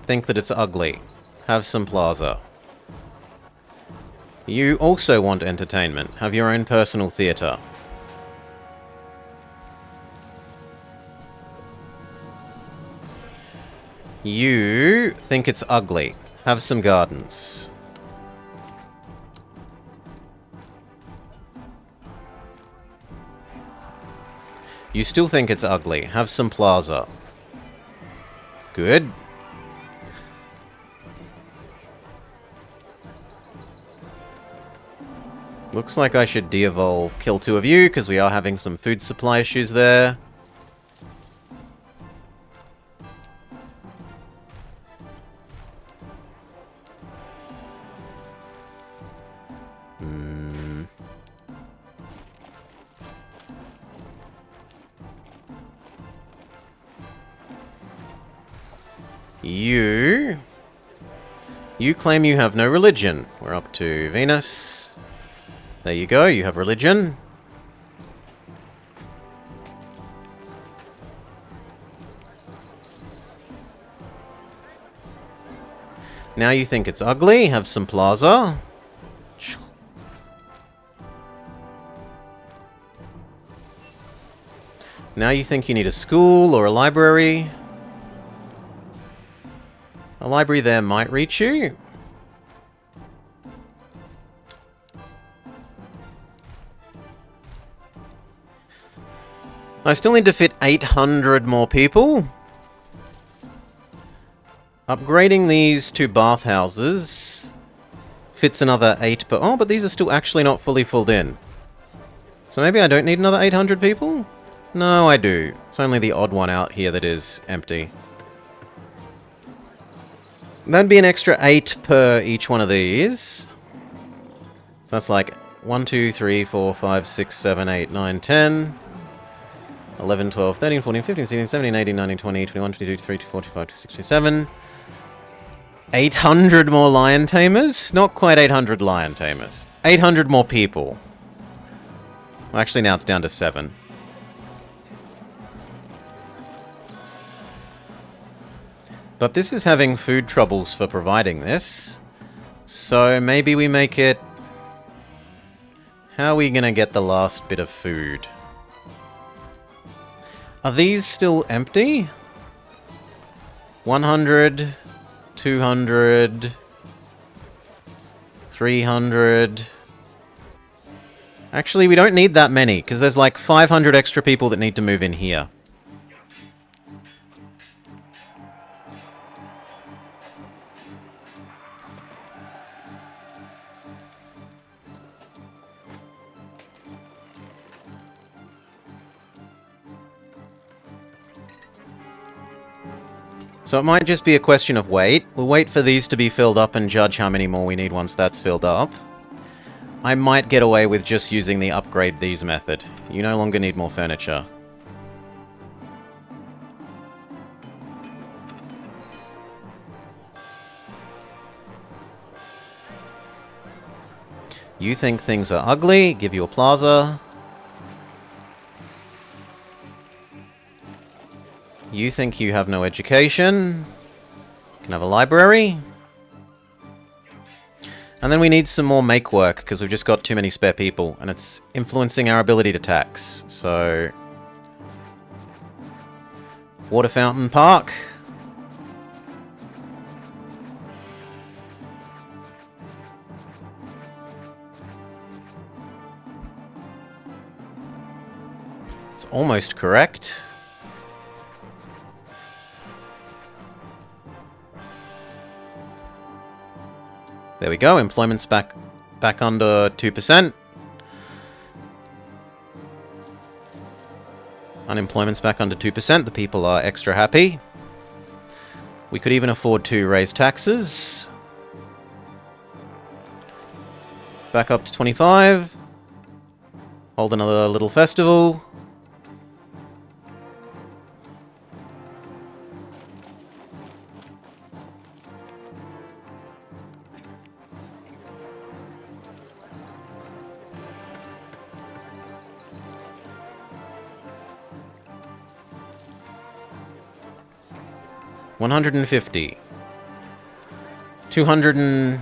think that it's ugly. Have some plaza. You also want entertainment. Have your own personal theatre. You think it's ugly. Have some gardens. You still think it's ugly. Have some plaza. Good. Looks like I should de-evolve kill 2 of you, because we are having some food supply issues there. You claim you have no religion. We're up to Venus. There you go, you have religion. Now you think it's ugly, have some plaza. Now you think you need a school or a library. A library there might reach you. I still need to fit 800 more people. Upgrading these 2 bathhouses fits another 8, but these are still actually not fully filled in. So maybe I don't need another 800 people? No, I do. It's only the odd one out here that is empty. That'd be an extra 8 per each one of these. So that's like 1, 2, 3, 4, 5, 6, 7, 8, 9, 10... 11, 12, 13, 14, 15, 16, 17, 18, 19, 20, 21, 22, 23, 24, 25, 26, 27. 800 more lion tamers? Not quite 800 lion tamers. 800 more people. Well, actually, now it's down to 7. But this is having food troubles for providing this. So maybe we make it... How are we going to get the last bit of food? Are these still empty? 100, 200, 300... Actually, we don't need that many, because there's like 500 extra people that need to move in here. So it might just be a question of wait. We'll wait for these to be filled up and judge how many more we need once that's filled up. I might get away with just using the upgrade these method. You no longer need more furniture. You think things are ugly? Give you a plaza. You think you have no education? Can have a library. And then we need some more make work, because we've just got too many spare people, and it's influencing our ability to tax. So... Water fountain park. It's almost correct. There we go, employment's back under 2%. Unemployment's back under 2%, the people are extra happy. We could even afford to raise taxes. Back up to 25. Hold another little festival. $150, $230,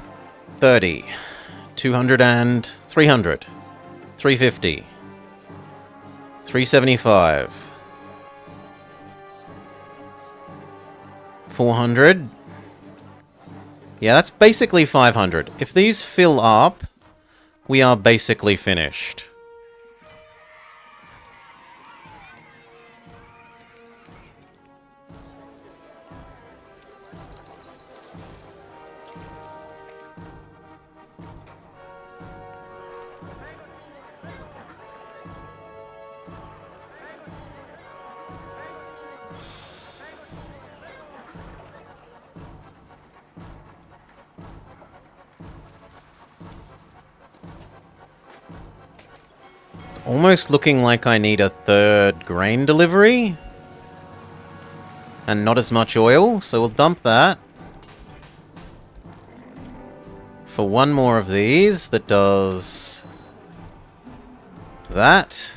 $200 and $300, $350, $375, $400. Yeah, that's basically $500. If these fill up, we are basically finished. almost looking like I need a third grain delivery. And not as much oil, so we'll dump that. For one more of these that does that.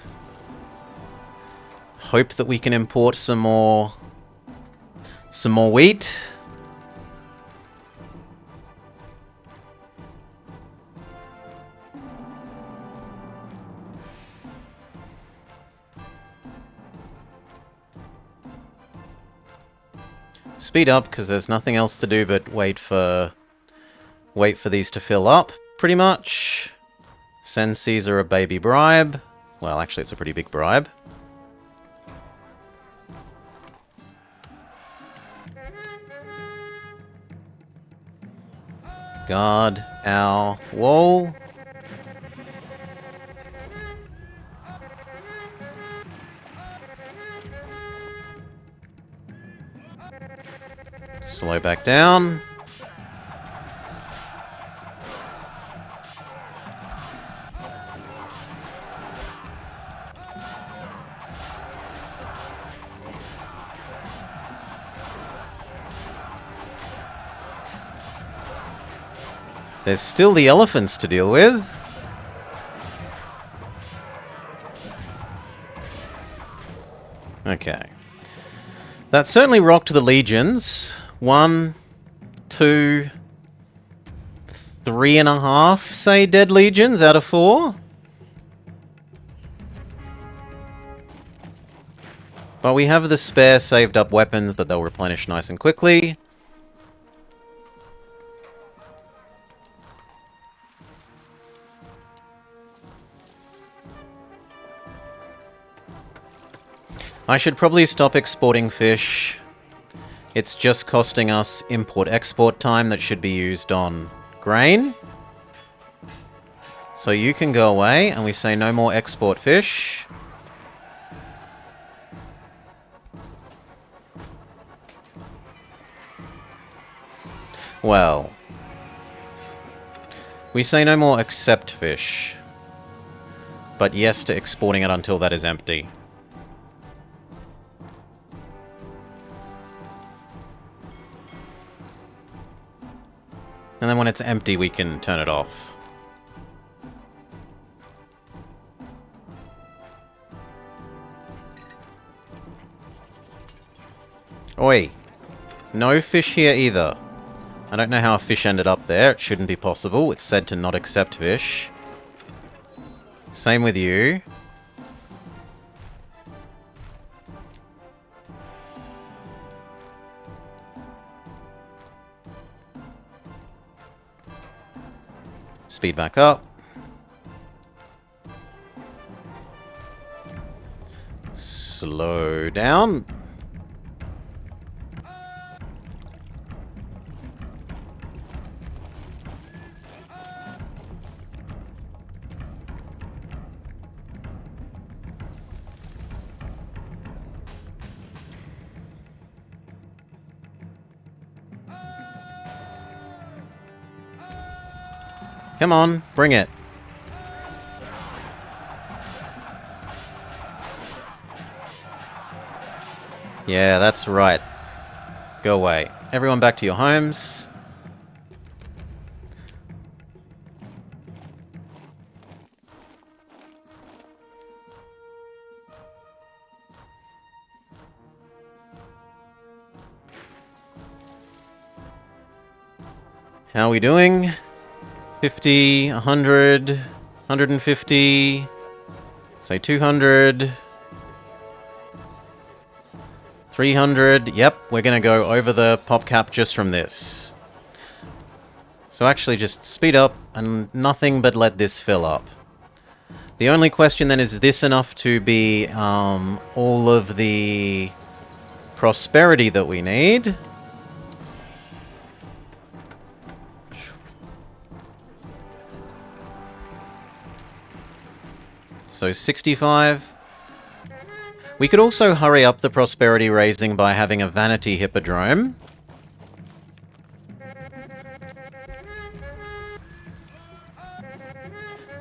Hope that we can import some more wheat. Speed up, because there's nothing else to do but wait for these to fill up, pretty much. Send Caesar a baby bribe. Well, actually, it's a pretty big bribe. Guard our wall. Slow back down. There's still the elephants to deal with. Okay. That certainly rocked the legions. 1, 2, 3.5, say, dead legions out of 4. But we have the spare saved up weapons that they'll replenish nice and quickly. I should probably stop exporting fish. It's just costing us import-export time that should be used on grain. So you can go away, and we say no more export fish. Well, we say no more accept fish. But yes to exporting it until that is empty. And then when it's empty, we can turn it off. Oi! No fish here either. I don't know how a fish ended up there. It shouldn't be possible. It's said to not accept fish. Same with you. Speed back up. Slow down. Come on, bring it. Yeah, that's right. Go away. Everyone back to your homes. How are we doing? 50, 100, 150, say 200, 300. Yep, we're going to go over the pop cap just from this. So actually just speed up and nothing but let this fill up. The only question then is this enough to be all of the prosperity that we need? So 65. We could also hurry up the prosperity raising by having a vanity hippodrome.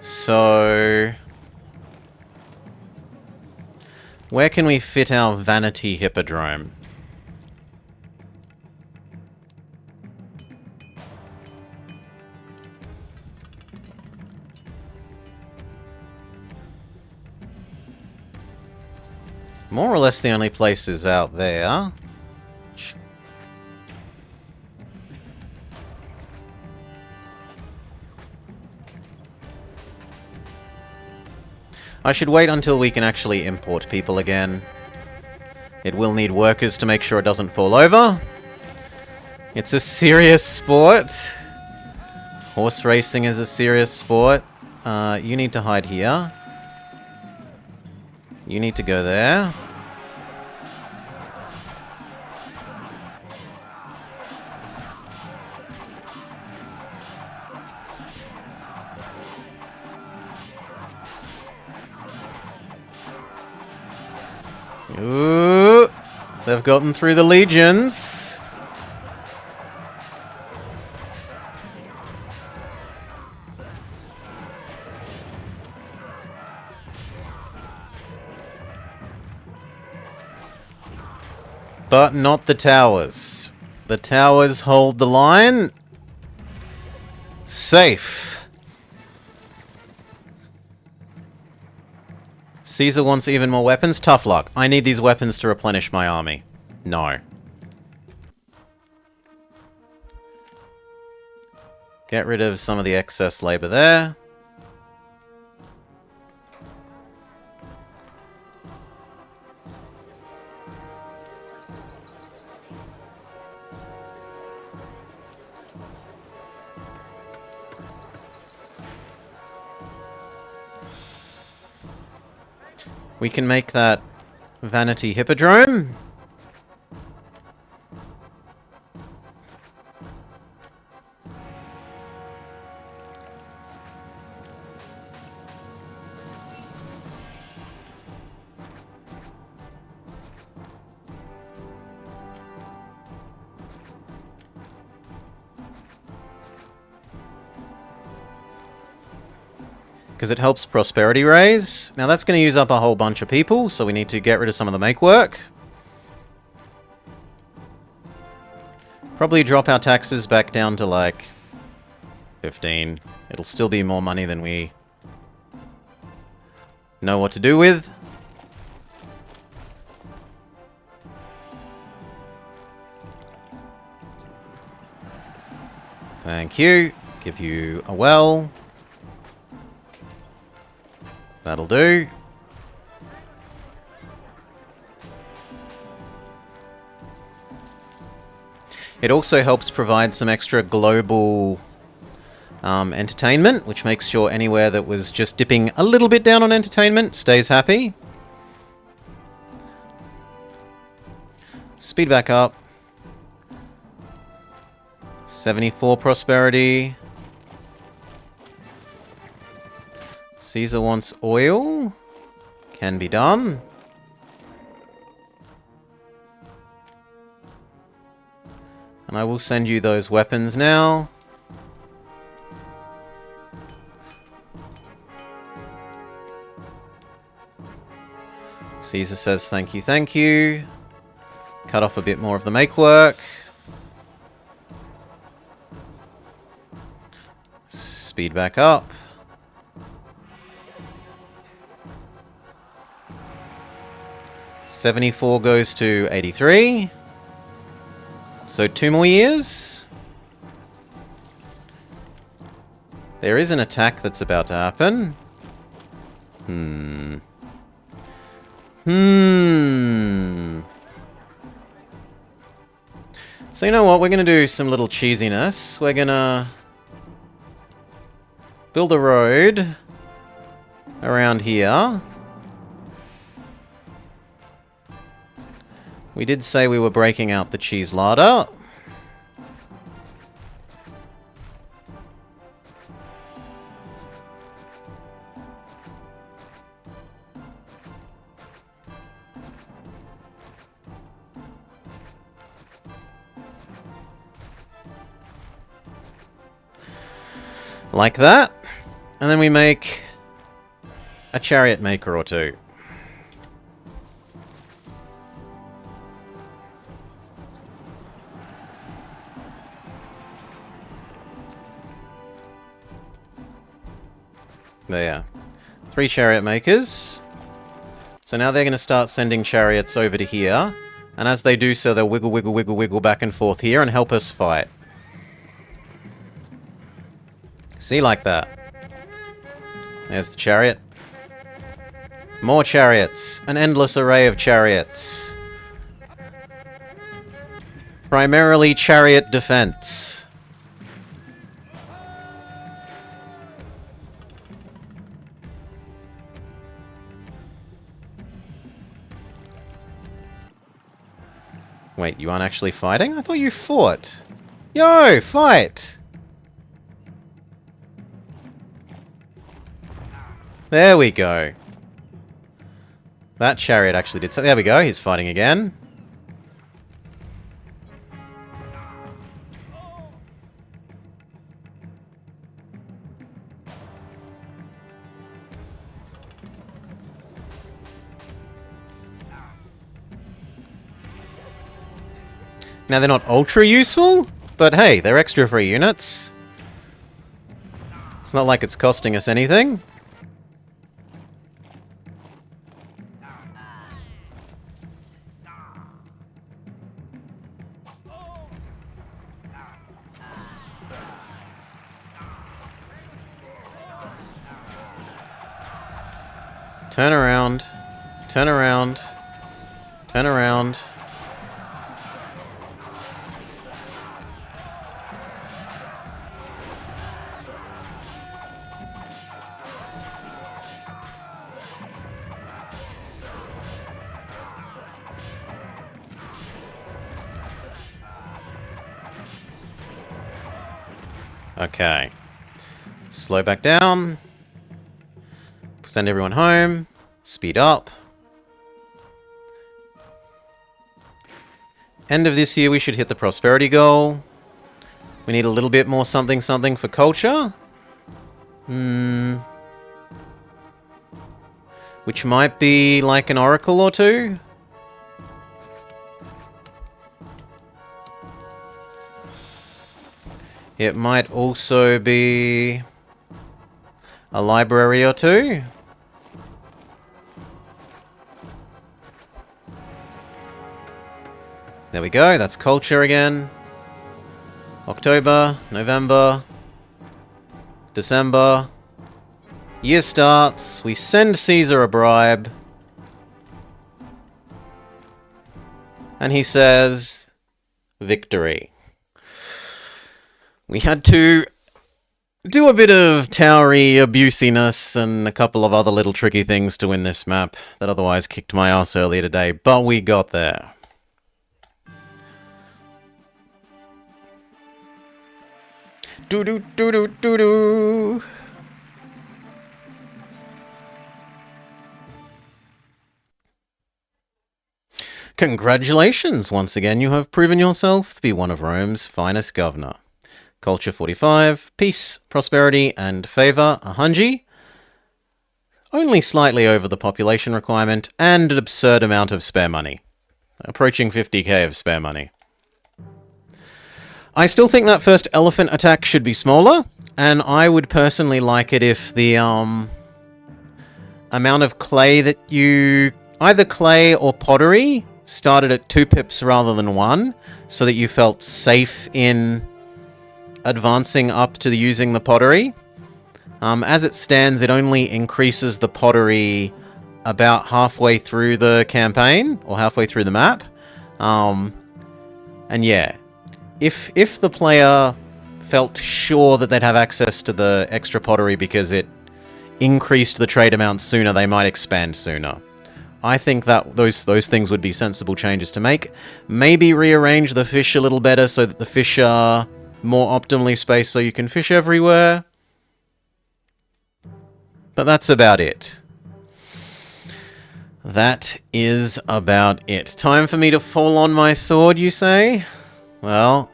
So Where can we fit our vanity hippodrome? More or less the only place is out there. I should wait until we can actually import people again. It will need workers to make sure it doesn't fall over. It's a serious sport. Horse racing is a serious sport. You need to hide here. You need to go there. Ooh, they've gotten through the legions. But not the towers. The towers hold the line. Safe. Caesar wants even more weapons. Tough luck. I need these weapons to replenish my army. No. Get rid of some of the excess labor there. We can make that vanity hippodrome. Because it helps prosperity raise. Now that's going to use up a whole bunch of people, so we need to get rid of some of the make work. Probably drop our taxes back down to like 15. It'll still be more money than we know what to do with. Thank you. Give you a well. That'll do. It also helps provide some extra global entertainment, which makes sure anywhere that was just dipping a little bit down on entertainment stays happy. Speed back up. 74 prosperity. Caesar wants oil. Can be done. And I will send you those weapons now. Caesar says thank you, thank you. Cut off a bit more of the make work. Speed back up. $74 goes to 83. So 2 more years. There is an attack that's about to happen. So you know what? We're going to do some little cheesiness. We're going to build a road around here. We did say we were breaking out the cheese larder. Like that. And then we make a chariot maker or two. There. 3 chariot makers. So now they're going to start sending chariots over to here. And as they do so, they'll wiggle, wiggle, wiggle, wiggle back and forth here and help us fight. See, like that. There's the chariot. More chariots. An endless array of chariots. Primarily chariot defense. Wait, you aren't actually fighting? I thought you fought. Yo, fight! There we go. That chariot actually did something. There we go, he's fighting again. Now, they're not ultra useful, but hey, they're extra free units. It's not like it's costing us anything. Turn around. Turn around. Turn around. Okay. Slow back down. Send everyone home. Speed up. End of this year, we should hit the prosperity goal. We need a little bit more something something for culture. Which might be like an oracle or two. It might also be a library or two. There we go, that's culture again. October, November, December. Year starts, we send Caesar a bribe. And he says, victory. We had to do a bit of towery abusiness and a couple of other little tricky things to win this map that otherwise kicked my ass earlier today, but we got there. Do-do-do-do-do-do. Congratulations! Once again, you have proven yourself to be one of Rome's finest governor. Culture 45, peace, prosperity, and favour, 100. Only slightly over the population requirement, and an absurd amount of spare money. Approaching 50k of spare money. I still think that first elephant attack should be smaller, and I would personally like it if the amount of clay that you... either clay or pottery started at 2 pips rather than 1, so that you felt safe in advancing up to using the pottery. As it stands, it only increases the pottery about halfway through the campaign, or halfway through the map. And yeah, if the player felt sure that they'd have access to the extra pottery because it increased the trade amount sooner, they might expand sooner. I think that those things would be sensible changes to make. Maybe rearrange the fish a little better so that the fish are more optimally spaced so you can fish everywhere. But that's about it. That is about it. Time for me to fall on my sword, you say? Well,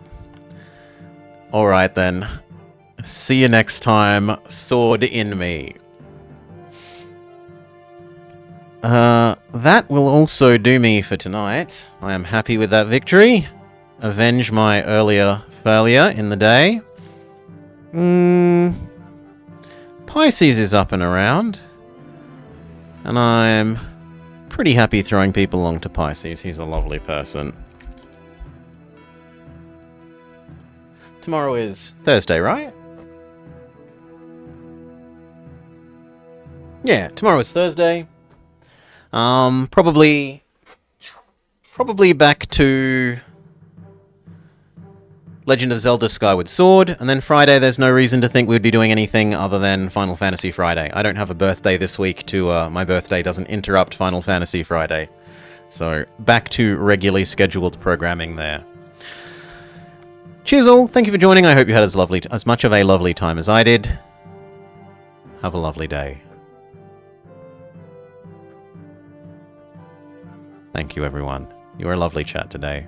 alright then. See you next time, sword in me. That will also do me for tonight. I am happy with that victory. Avenge my earlier failure in the day. Pisces is up and around. And I'm pretty happy throwing people along to Pisces. He's a lovely person. Tomorrow is Thursday, right? Yeah, tomorrow is Thursday. Probably back to Legend of Zelda Skyward Sword, and then Friday there's no reason to think we'd be doing anything other than Final Fantasy Friday. I don't have a birthday this week my birthday doesn't interrupt Final Fantasy Friday. So, back to regularly scheduled programming there. Cheers all, thank you for joining, I hope you had as much of a lovely time as I did. Have a lovely day. Thank you everyone, you were a lovely chat today.